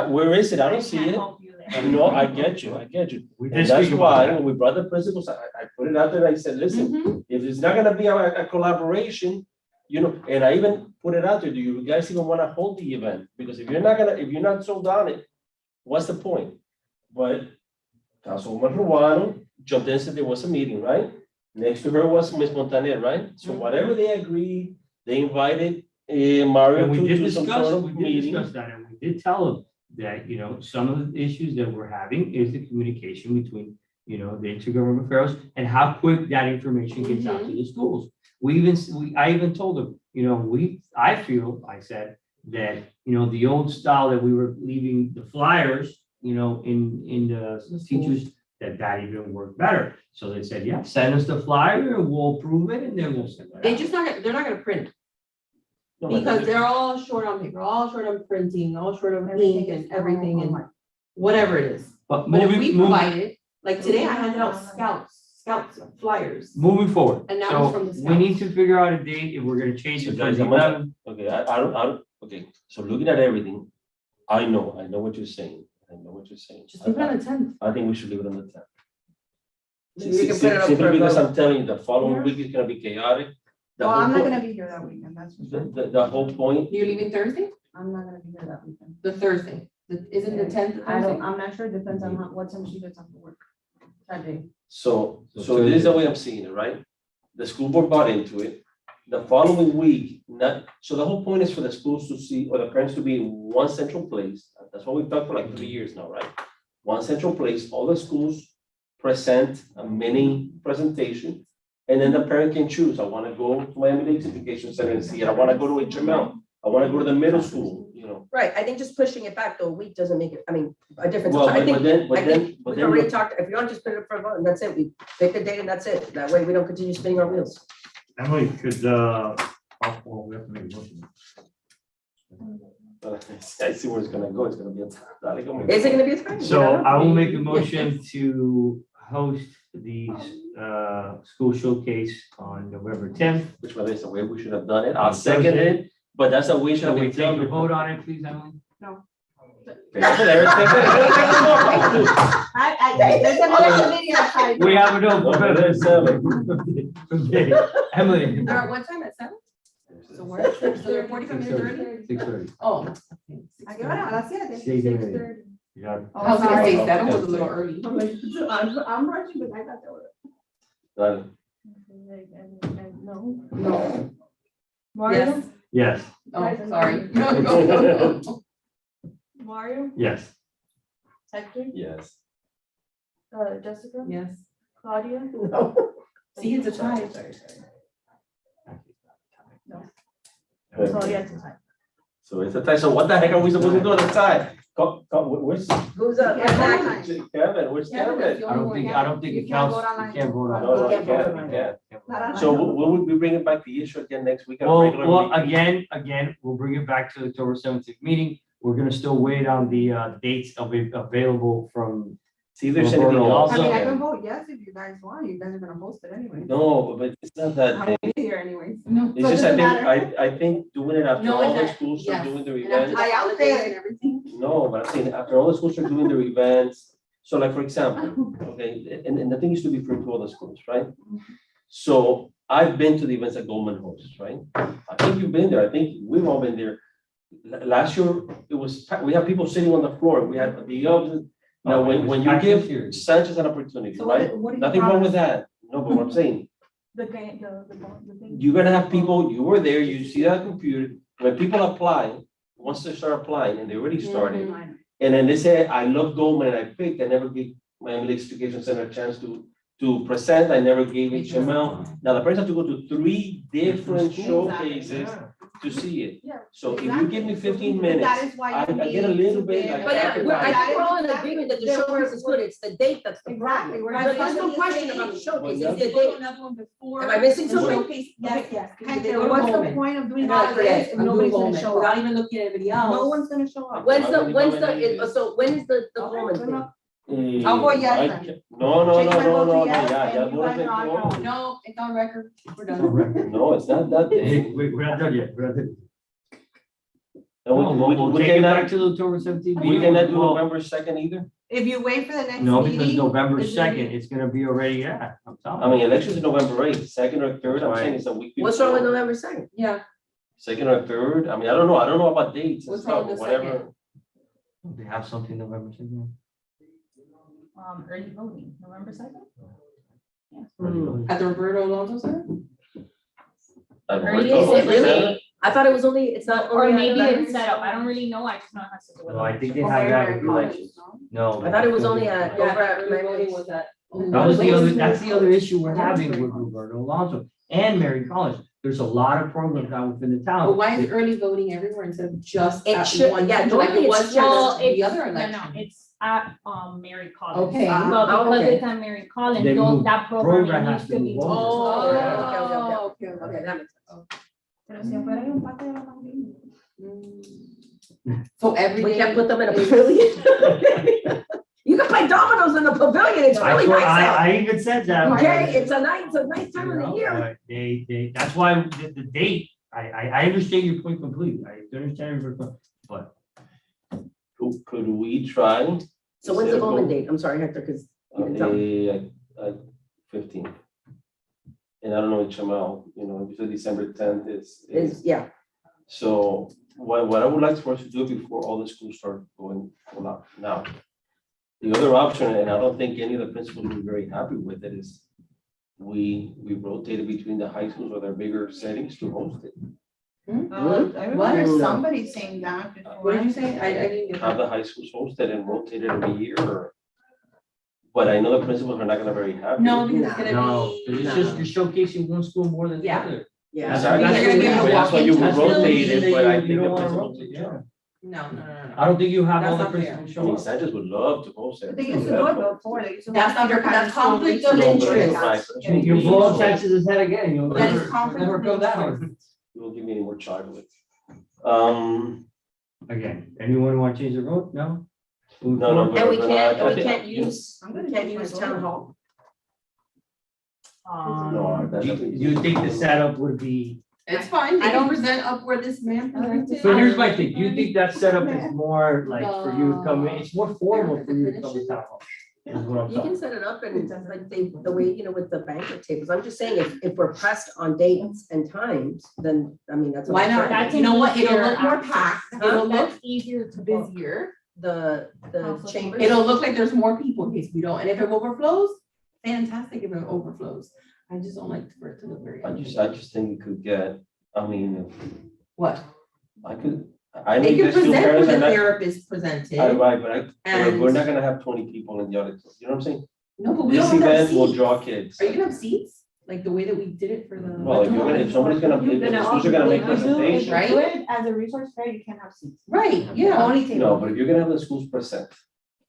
where is it? I don't see can't it. help you there. No, I get you. We And did that's speak about why that. when we brought the principals, I put it out there, and I said, listen, Mhm. if it's not gonna be a collaboration, and I even put it out there, do you guys even wanna hold the event? Because if you're not sold on it, what's the point? But Councilwoman Ruano jumped in and said there was a meeting, right? Next to her was Ms. Montaner, right? So whatever they agreed, they invited Mario And we did to some discuss, sort of we did meeting. discuss that, and we did tell them that, some of the issues that we're having is the communication between, the intergovernmental affairs and how quick that information gets out to the schools. I even told them, I said that, the old style that we were leaving the flyers, in the teachers, that even worked better. So they said, yeah, send us the flyer and we'll approve it and then we'll send it out. They're not gonna print, No, but because they're all short on paper, all short on printing, all short on ink and everything and whatever it is. But But if we moving provide it, like today I handed out scouts flyers. forward, And that was so from the we need scouts. to figure out a date if we're gonna change So it guys, from I'm the not- 11th. Okay, I don't, okay, so looking at everything, I know what you're saying. Just leave it on the 10th. I think we should leave it on the 10th. You can put it up Simply for a because vote. I'm telling you, the following week is gonna be chaotic. The Well, whole I'm not point- gonna be here that weekend, that's for sure. The whole point, You're leaving Thursday? I'm not gonna be here that weekend. The Thursday. Isn't the 10th I don't, Thursday? I'm not sure, it depends on what time she gets off of work that day. so this is the way I'm seeing it, right? The school board bought into it. The following week, so the whole point is for the schools to see, or the parents to be in one central place. That's what we've done for like 3 years now, right? One central place, all the schools present a mini presentation. And then the parent can choose, I wanna go to Miami Lakes Education Center and see it, I wanna go to HML, I wanna go to the middle school, Right, I think just pushing it back though, a week doesn't make it, a difference. Well, I think, but then, we've already talked, if you want to just put it for a vote, and that's it, we pick a date and that's it, that way we don't continue spinning our wheels. Emily, could, well, we have to make a motion. But I see where it's gonna go, it's gonna be a. Is it gonna be a time? So I will make a motion to host the school showcase on November 10th. Which one is the way we should have done it, I'll second it, but that's a way should Shall have we been take done. a vote on it, please, Emily? There's another committee outside. We have it over. Okay, there's seven. Okay, Emily. They're at what time, at 7? So where, so they're 45 minutes early? 6:30. Oh. ¿A qué hora? A las 7. 6:30. You got it. I was gonna say sorry. 7 was a little early. I'm rushing, but I got that. Done. No. No. Mario, Yes, Oh, sorry. Go. Mario, yes. Hector, Yes. Jessica, Yes. Claudia, No. See, it's a tie. so yes, it's fine. So it's a tie, so what the heck are we supposed to do at the tie? Where's Who's up? Yeah, Kevin, where's Kevin? I don't think You it can't counts. vote online. You can't vote on No, it. no, You you can't can't, vote you on can't. Not on- So will we bring it back the issue again next week? at a Well, regular meeting? again, we'll bring it back to the October 17th meeting. We're gonna still wait on the dates available from. See if there's We'll vote anything on else. I mean, I Okay. can vote yes if you guys want, you guys are gonna host it anyway. No, but it's not I that won't thing. be here anyways. No. It's So it just, I doesn't think, matter. I think doing it after No, all it's the not- schools are yes. doing their And after events. the I out holidays there. and everything. No, but I'm saying after all the schools are doing their events, so like, for example, okay, and the thing is to be fair to all the schools, right? So I've been to the events that Goldman hosts, right? I think you've been there, I think we've all been there. Last year, it was, we have people sitting on the floor, we had the others. Now, when you give Sanchez an opportunity, So right? what do you Nothing wrong with promise? that, no, but what I'm saying, The game, the thing. you're gonna have people, you were there, you see that computer, when people apply, once they start applying, and they already started, and then they say, I love Goldman, and I picked, I never gave Miami Lakes Education Center a chance to present, I never gave HML. Now, the person has to go to 3 different showcases to see it. Yeah. So if you give me 15 minutes, That is why I you get a need little to bit give- like But that. I think we're all in agreement that the showcase is good, it's the date that's the Exactly, problem. we're But there's no discussing question the about the date. showcase, Well, it's the They go to date. another one before. Am I missing the something? showcase. Yes, yes. And They go then to what's the Goldman. point of doing And all I of forget, this if I'm nobody's doing gonna Goldman, show without up? even looking at anybody else. No one's gonna show up. When's the, How many so when is the Okay, Goldman good thing? enough. I'll vote yes I then. can't- No, Change my vote to yes, ya, and ya, you votas guys are on 21. No, it's on record. We're It's on done. record. No, it's not that day. Wait, we're not done yet. We're not done. No, No, we'll we take it back cannot, to the October 17th. we meeting. cannot do Well, November 2nd either. If you wait for the next no, because meeting. November is there 2nd, it's gonna be already, yeah. I'm telling I you. mean, elections in November 8th, 2nd or 3rd, I'm Right. saying it's a week. What's wrong with before. November 2nd? Yeah, 2nd or 3rd, I mean, I don't know about dates and What's wrong stuff, with but the whatever. They have something November 2nd. Early voting, November 2nd? Hmm. at the Roberto Alonso Center? Like, Early Roberto, Is it really? Center. I thought it was only, it's not. Or only on maybe Veterans? it's set up, I don't really know, I just know it has to do with. No, I think they Or have that Mary with elections. Collins, no? No. I thought it was only at, Yeah, over at early voting Mary's. was at. That was the other, that's the other issue we're having with Roberto Alonso and Mary Collins. There's a lot of programs now within the town. But why is early voting everywhere instead of just It at should- one? yeah, center like normally it it's was Well, just the it's, other no, election? it's at, Mary Collins. Okay. But Oh, because okay. it's at Mary Collins, They those, moved- that program program has needs to to be move moved. over. Oh, okay, Okay, that makes sense. Pero si afuera hay un patio de la familia. So every We day. can't put them in a is- pavilion. You can play dominoes in the pavilion, it's really That's what nice out. I even said that. Okay, it's a nice time of the year. But they, that's why the date, I understand your point completely. I understand your point, but Could we try? So when's the Instead of Bowman go- date? I'm sorry, Hector, because you didn't tell me. 15th. And I don't know HML, you said December 10th Is, yeah, so what I would like for us to do before all the schools start going full out now. The other option, and I don't think any of the principals will be very happy with it, is we rotated between the high schools or their bigger settings to host it. I remember somebody saying that before. What did you say? I didn't get Have that. the high schools hosted and rotate it every year, or. But I know the principals are not gonna be very happy. No, because it's gonna no, be. it's just you're showcasing one school more than the Yeah. other. yeah. Exactly. They're gonna be able to That's why you walk would into the rotate building it, but I You think don't the wanna principals. rotate, yeah. No. I don't think you have all That's the not fair. principals I show mean, up. Sanchez would love to host it. They used to do it before, they used to. That's not fair, because that's conflict of No, but it's interest. right. You blow up Sanchez's head again, you'll That is never, conflict never of go that interest. hard. You won't give me any more chocolate. Again, anyone want to change their vote? No? Move No, forward? no, And we but can't, I we think- can't use, I'm we gonna can't use my use vote. town hall. No, that's. You think the setup would be, It's fine, they can present up where this man presented. so here's my thing, you think that setup is more like for you to come in, it's more formal for you to come to town hall? Is what I'm You can talking. set it up and like the way, with the banquet tables. I'm just saying, if we're pressed on dates and times, then, I mean, that's. Why not? That's You know what? It'll easier look more access. packed, it'll look That's easier to book. busier, The Council chambers. it'll look like there's more people in case we don't, and if it overflows, fantastic if it overflows. I just don't like for it to look very. I just think you could get, I mean, What? I could, I They think can the school present where parents the are not. therapist presented, Right, but we're and, not gonna have 20 people in the auditorium, you know what I'm saying? no, but we This don't have event will seats. draw kids. Are you gonna have seats? Like the way that we did it for the. Well, if somebody's gonna, if the schools are gonna make presentations. Right? As a resource fair, you can't have seats. Right, yeah. Only No, table. but if you're gonna have the schools present,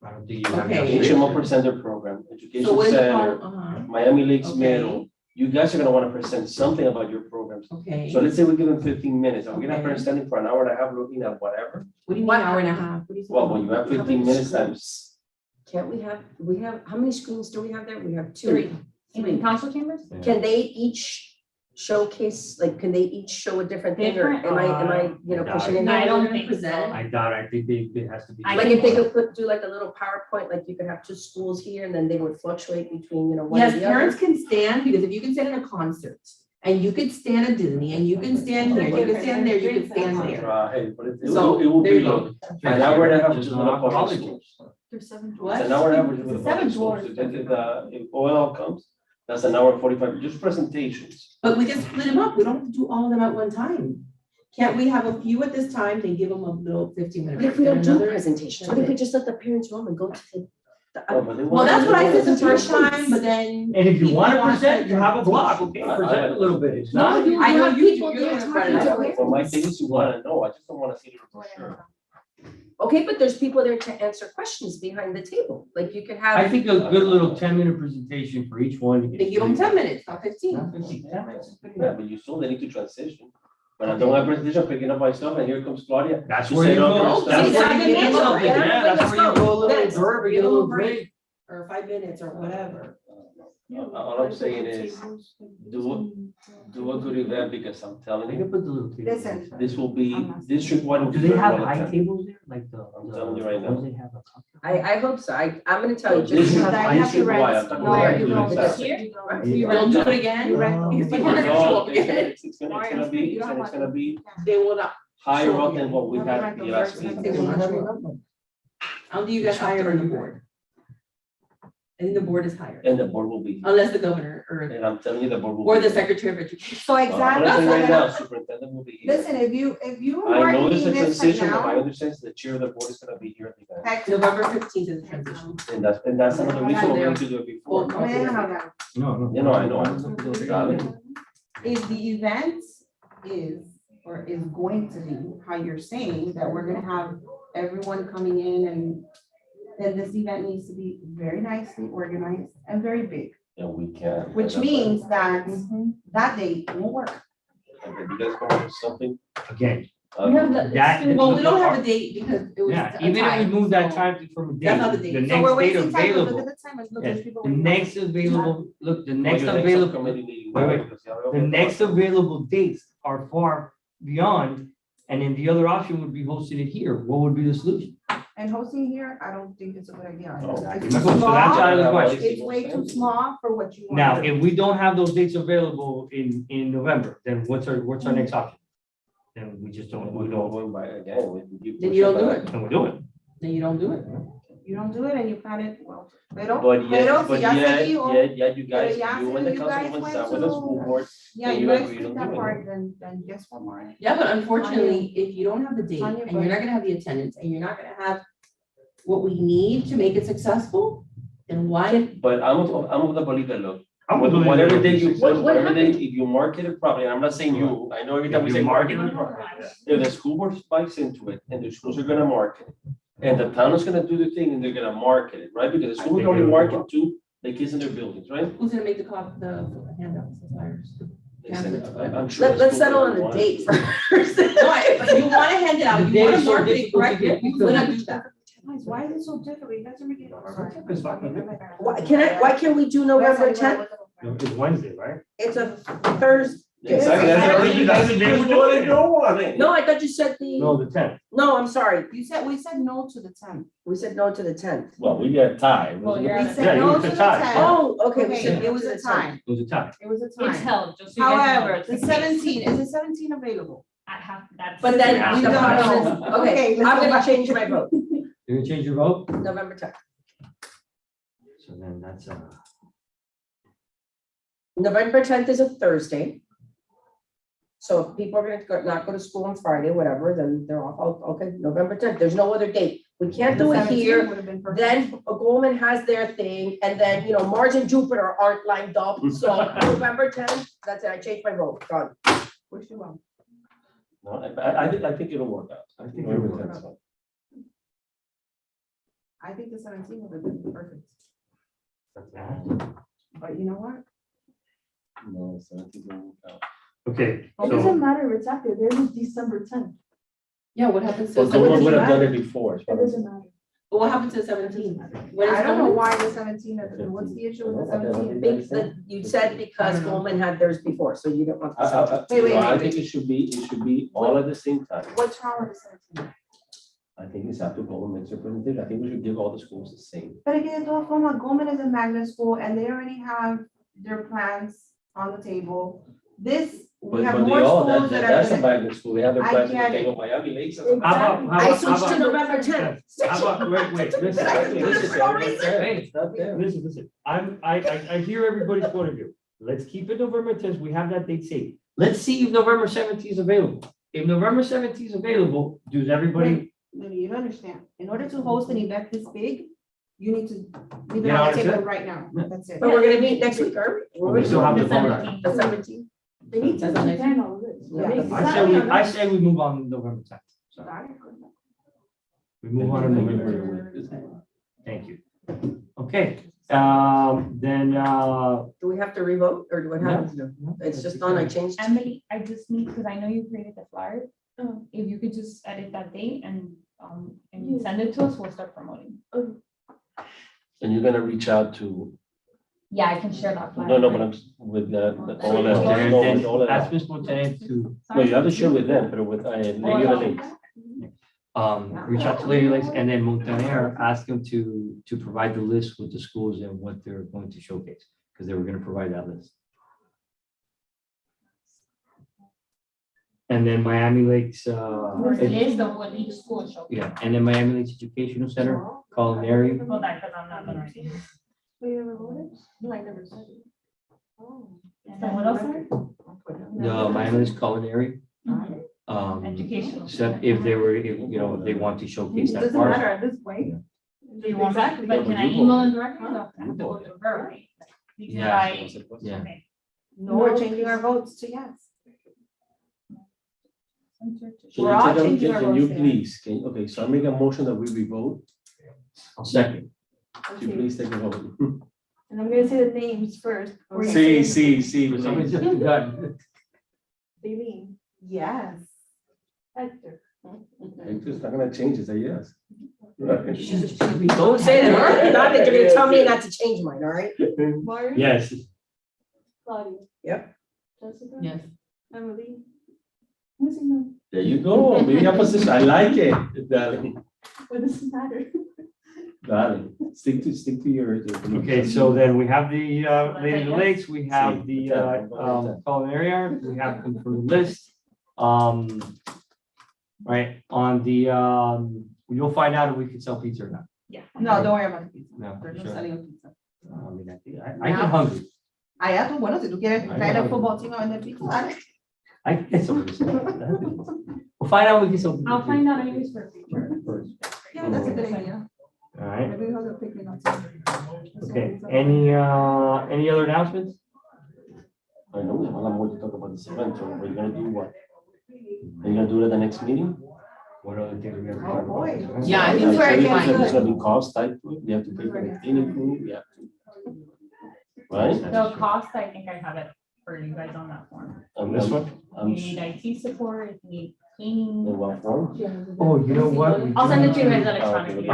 I don't think you have. Okay. enough HMO space. presenter program, So education what is it center, called? Miami Lakes Okay. Middle, you guys are gonna wanna present something about your programs. Okay, So let's say we give them 15 minutes, and we're gonna Okay. have standing for an hour and a half looking at whatever. what do you mean hour and a half? What do you say? Well, when you have 15 minutes times, Can't we have, how many screens do we have there? We have two. Three. You mean council chambers? Can they each showcase, like, can they each show a different thing, or Different? am I, pushing it? I don't We're gonna think so. present. I doubt, I think it has to be. I Like, can- if they could do like a little PowerPoint, like you could have two schools here, and then they would fluctuate between, one Yes, and the other. parents can stand, because if you can stand in a concert, and you could stand at Disney, and you can stand here, and you can stand there, you can stand there. right, but it So, will there be you go. low. An hour and a half Just just not for the public college. schools. There's 7 What? It's an hour and a half just for the Seven public schools. floors. If OL comes, that's an hour and 45, just presentations. But we can split them up, we don't have to do all of them at one time. Can't we have a few at this time, then give them a little 15 minute What if break, we then don't do another? presentations? What if we just let the parents roam and go to the? No, but they Well, that's what I said the first want- time, but then. And if you want to people present, you to- have a block, okay, present a little bit, it's not. I know you have do, people you're there gonna spread it talking out. to But my thing is you wanna know, I just don't wanna see it for sure. Okay, but there's people there to answer questions behind the table, like you could I have. think a good little 10-minute presentation for each one. They give them 10 minutes, not 15. Not 15, 10 minutes is good Yeah, enough. but you still, they need to transition. When I don't have presentation, I'm picking up my stuff and here comes Claudia. That's You where say you no, go, no, that's see, where I you can get answer something, it. yeah, that's where you go a little Yes. verb, you get a little break. or 5 minutes or whatever. All I'm saying is, do a good event, because I'm They telling can you, put the little tables Listen. inside. this will be, District 1 will Do be they very have well high attended. tables there, like the? I'm telling you right now. ones they have a cocktail? I hope so. I'm gonna tell you. This just- is That you have to District rent. wide, I'm talking No, about you doing don't. that. Here? You don't do it again? You rent them. Because we're not gonna show up again. It's gonna be They will not. higher Show up up than what we again. had the last week. They will not show up. How do you get higher on the board? I think the board is higher, And the board will be, unless the governor or, and I'm telling you, the board will. or be the here. secretary of education. So I'm exactly. telling you right so now, then- superintendent will be here. Listen, if you are I know working it's a this right transition, but my now. understanding is the chair of the board is gonna be here at the event. heck, November 15th is the transition. And that's another reason why we need to do it before. Well, no me dejan hablar. No. You know, I know. Dale. If the event is, or is going to be, how you're saying, that we're gonna have everyone coming in, and then this event needs to be very nicely organized and very big, And we can. which means that that date won't work. And if you guys come up with something. Again, We have the. That- Well, we don't have a date because it was. yeah, a even if we tie, move that so- time from a date, That's not the date. the So next we're date wasting time, but look available. at the time, look, Yeah, there's people The waiting. next available, look, the next Or your available, subcommittee meeting, wait, because you have- the next available dates are far beyond. And then the other option would be hosting it here. What would be the solution? And hosting here, I don't think it's a good idea. Oh. It's So too that's small. out of the question. It's way too small for what you want. Now, if we don't have those dates available in November, then what's our next option? Then we just don't, we We don't don't, go by again. Then you don't do it. and we do it. Then you don't do it. You don't do it and you plan it, well, pero, But yet, pero si but ya se yet, dijo, you guys, ya you se- and the you guys councilwoman went sat with the to- school board. yeah, then you you guys agree to did do that it. part, then guess what, Maureen? Yeah, but unfortunately, if you don't have the date On your and you're not gonna have the attendance and you're not gonna have what we need to make it successful, then why? But I'm of the belief that, look, I'm gonna whatever do day it. you put, What whatever day, happened? if you market it properly, and I'm not saying you, I know every time we If say you market market it it properly. If the school board spikes into it and the schools are gonna market it, and the town is gonna do the thing and they're gonna market it, right? Because the I schools think only it'll market work. to the kids in their buildings, right? Who's gonna make the handouts, the flyers? They said, I'm sure. the Let's school settle board on a wants date to. first. No, if you wanna hand it out, The you wanna dates are market it difficult to correctly, get who's because- gonna do that? Guys, why is it so difficult? You guys are making it over. It's fine. Why can't we do November tenth? It's Wednesday, right? It's a Thursday. Exactly, that's the day we're doing it. No, I thought you said No, the, the 10th. no, I'm sorry. We said no to the 10th. We said no to the tenth. Well, we got time. Well, you're We on Yeah, said you no was to the the tie. 10th. Oh, okay, we Okay, said it no was to a the tenth. time. It was a tie. It was a It's time. held, just so you guys know. However, just the in case. 17, is the 17 available? I have, that's. But then Yeah. we don't don't know. Okay, Okay, let's I'm go gonna back. change my vote, You're gonna change your vote? November tenth. So then that's, November tenth is a Thursday. So if people are gonna not go to school on Friday, whatever, then they're off. Oh, okay, November tenth, there's no other date. We can't do it here. Then Goldman has their thing, and then, Mars and Jupiter aren't lined up, so November tenth, that's it, I changed my vote, done. Wish you well. No, I think it'll work out. I think it'll work out. I think the 17 would have been perfect, that's. but you know what? No, 17 won't work out. Okay, It so, doesn't matter, it's after, there was December 10th, Yeah, what happens to But Goldman would have done 17th? it before. it doesn't matter. What happens to 17th? When is I don't know Goldman? why the 17, what's the issue with the 17? You said because Goldman had theirs before, so you don't want the 17th. Wait, I wait. think it should be all at the same time. What's wrong with the 17? I think it's after Goldman makes a presentation. I think we should give all the schools the same. But again, de todas formas, Goldman is a magnet school and they already have their plans on the table. This, we But have they more all, schools that are. that's a gonna- magnet school. They have their I plans to get take it. on Miami Lakes. how about, how I about, how switched to about, November tenth. how about, wait, listen, It's not there. listen, I hear everybody's point of view. Let's keep it November 10th, we have that date saved. Let's see if November 17th is available. If November 17th is available, does everybody, Maybe you don't understand. In order to host an event this big, you need to leave it Yeah, on the I table understand. right now. That's it. But we're gonna meet next week, aren't we still have to The vote on it? 17th. The 17th. They need to That's not plan all of this. Yeah. I say we move on November 10th. So we move on to November. Thank you. Okay, then, Do we have to revote or do what happens? It's just done, I changed. Emily, I just need, because I know you created the flyer, if you could just edit that date and send it to us, we'll start promoting. And you're gonna reach out to, Yeah, I can share that. flyer. no, but I'm with the, all And the, all then ask the. Ms. Montaner to, No, you have to share with them, but with, Lady Lake. reach out to Lady Lakes, and then Montaner, ask them to provide the list with the schools and what they're going to showcase, because they were gonna provide that list. And then Miami Lakes, Or the list of what each school show. yeah, and then Miami Lakes Educational Center, culinary, Hold on, because I'm not gonna write it. We ever voted? No, I never said it. And then what else? Sorry? the Miami Lakes culinary. Educational. Except if they were, if, you know, if they want to showcase that part. at this point. Do you want, Exactly. but can I email them directly? No, I have to go through her, right? Because Yeah. Yeah. okay. No, we're changing our votes to yes. Can We're you all take a- changing our Can you votes, yeah. please, okay, so I make a motion that we revote. I'll second. Could you please take a vote? And I'm gonna say the names first. before you See, say see, For some please. reason, you got- Eileen, Yes. Hector. It's just not gonna change, it's a yes. Don't say that, not that you're gonna tell me not to change mine, all right? Mario. Yes, Claudia. Yep. Jessica. Yes. Emily. Missing them. There you go, maybe opposition, I like it, darling, What does it matter? darling, stick to your. okay, so then we have the Lady of the Lakes, we have the culinary art, we have them for the list. Right, on the, you'll find out if we can sell pizza or not. Yeah. No, don't worry about the pizza. No, There's no sure. selling of pizza. I mean, I get hungry. Allá tú, bueno, si tú quieres I traer know. el fútbol team a vender pizza, dale. I can get some of this. We'll find out if we can sell. pizza. I'll find out anyways for future. Yeah, that's a good idea. All right, Maybe we'll have a picnic on Saturday. okay, any other announcements? I know, we have a lot more to talk about this event, so we're gonna do what? Are you gonna do it at the next meeting? What other things we have to Oh, talk boy. about? Yeah, I think This is where it it's gets fine. There's gonna be cost tied to it, we have to pay for the cleaning crew, we have to. Right? The cost, I think I have it for you guys on that form. On This one? I'm If you need IT support, if you need cleaning. in what form? Oh, you know what? We I'll send it to you do- guys electronically.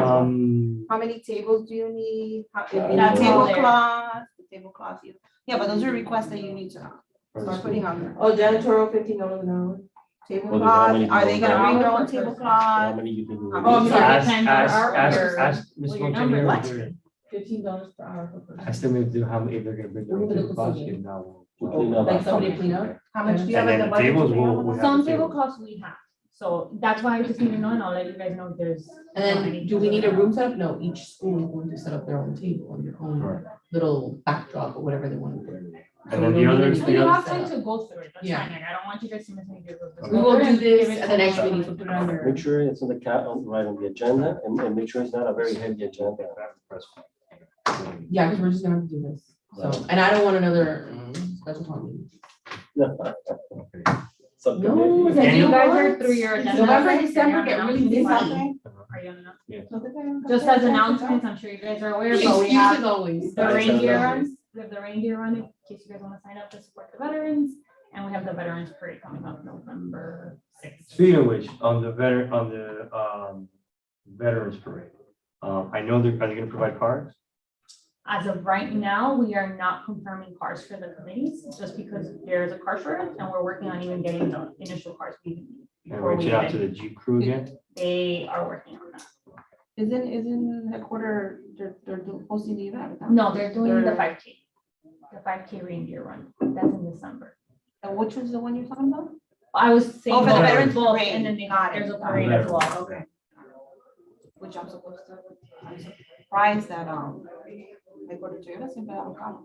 How many tables do you need? If you need That's all there. tablecloth, the tablecloth, yeah, but those are requests that you need to start putting on there. Oh, janitorial, $15 an hour. Tablecloth, many are they gonna bring their own How tablecloth? many you think? we Oh, will I'm need? sorry. Ask, depends ask, on our ask, order. ask Ms. Well, your Montaner number, if what? they're- $15 per hour per person. ask them if they're, if they're gonna bring their own For the tablecloths, custodian. and now To clean up Like after. somebody to clean up? How much do you And have in then the the budget? tables to pay will- on? will have Some the table table. costs we have, so that's why I just need to know, and I'll let you guys know if there's. And then, do we need a room set up? No, each school is going to set up their own table and their own Right. little backdrop or whatever they want to do. And then the other, We the other, have time to go through it, that's Yeah. fine, like, I don't want you guys to miss any good. We will do this at the next meeting, so put it on Make your. sure it's in the right on the agenda and make sure it's not a very heavy agenda. Yeah, because we're just gonna have to do this. So, and I don't want another special call meeting. Subcommittee. No, Because you Any- guys are through your agenda. November, December get really busy. Are you on enough? Just as announcements, I'm sure you guys are aware, but we Excuses have always. the Right, reindeer so- runs, we have the reindeer run, in case you guys want to sign up to support the veterans. And we have the Veterans Parade coming up November 6th. speaking of which, on the Veterans Parade, I know they're, are they gonna provide cards? As of right now, we are not confirming cars for the committees, just because there's a car shortage and we're working on even getting the initial cars we need. And before we reaching out to even- the Jeep crew again? They are working on that. Isn't headquarter, they're posting the event? No, they're doing the They're- 5K. The 5K reindeer run, that's in December. And which was the one you're talking about? I was saying. Oh, for the both, Veterans both, Parade. And then they- Got it. there's a parade as well. Okay. Which I'm surprised that, headquarter Toyota siempre da los carros.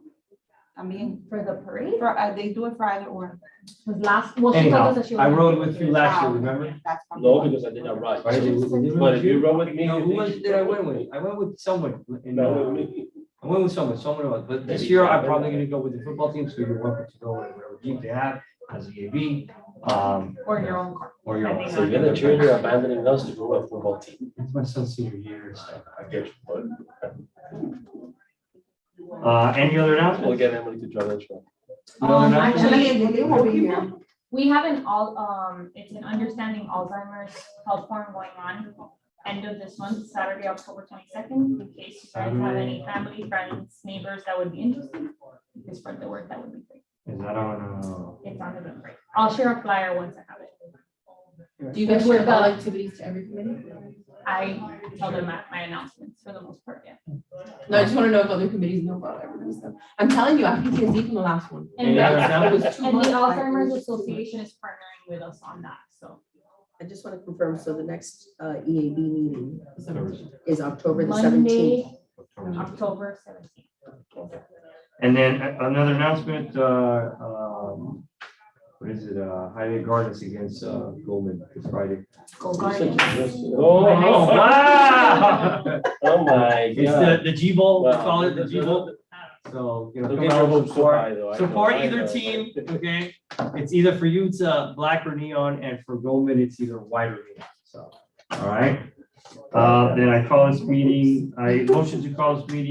También, For the parade, they do it for either or. was last, well, she told Anyhow, us that she was. I gonna rode do with it. you last year, remember? That's probably No, why. because I did not ride. Right? But if you rode with me. No, you who think- was, did I went with? I went with someone. Not with me. I went with someone else, but this year I'm probably gonna go with the football team, so you're welcome to go with whatever Jeep they have as the EAB, Or your own car. or your own. So you're the cheerleader abandoning us to go to a football team. It's my son's senior year, so. I get you, but Any other we'll announcements? get Emily to drive that truck. No other announcements? Actually, They won't be here. we have an all, it's an understanding Alzheimer's health forum going on end of this month, Saturday, October 22nd, in case you guys have any family, friends, neighbors that would be interested. You can spread the word, that would be great. Is that on, It's on Eventbrite. I'll share a flyer once I have it. Do you guys share all activities to every committee? I tell them at my announcements for the most part, yeah. No, I just want to know if other committees know about everybody's stuff. I'm telling you, I have PTSD from the last one. And Yeah, the That was too and much. the Alzheimer's Association is partnering with us on that, so. I just want to confirm, so the next EAB meeting October is October the 17th. Monday, October 17th. And then another announcement, what is it, Highway Gardens against Goldman this Friday. Go Guardians. Oh, Wow! oh my It's God. the G Bowl, we Wow. call it the G Bowl. So, you know, Don't come get your out, hopes so high, support, though. I support know, I either know, team, but- okay? It's either for you, it's black or neon, and for Goldman, it's either white or neon, so, all right? Then I call this meeting, I motion to call this meeting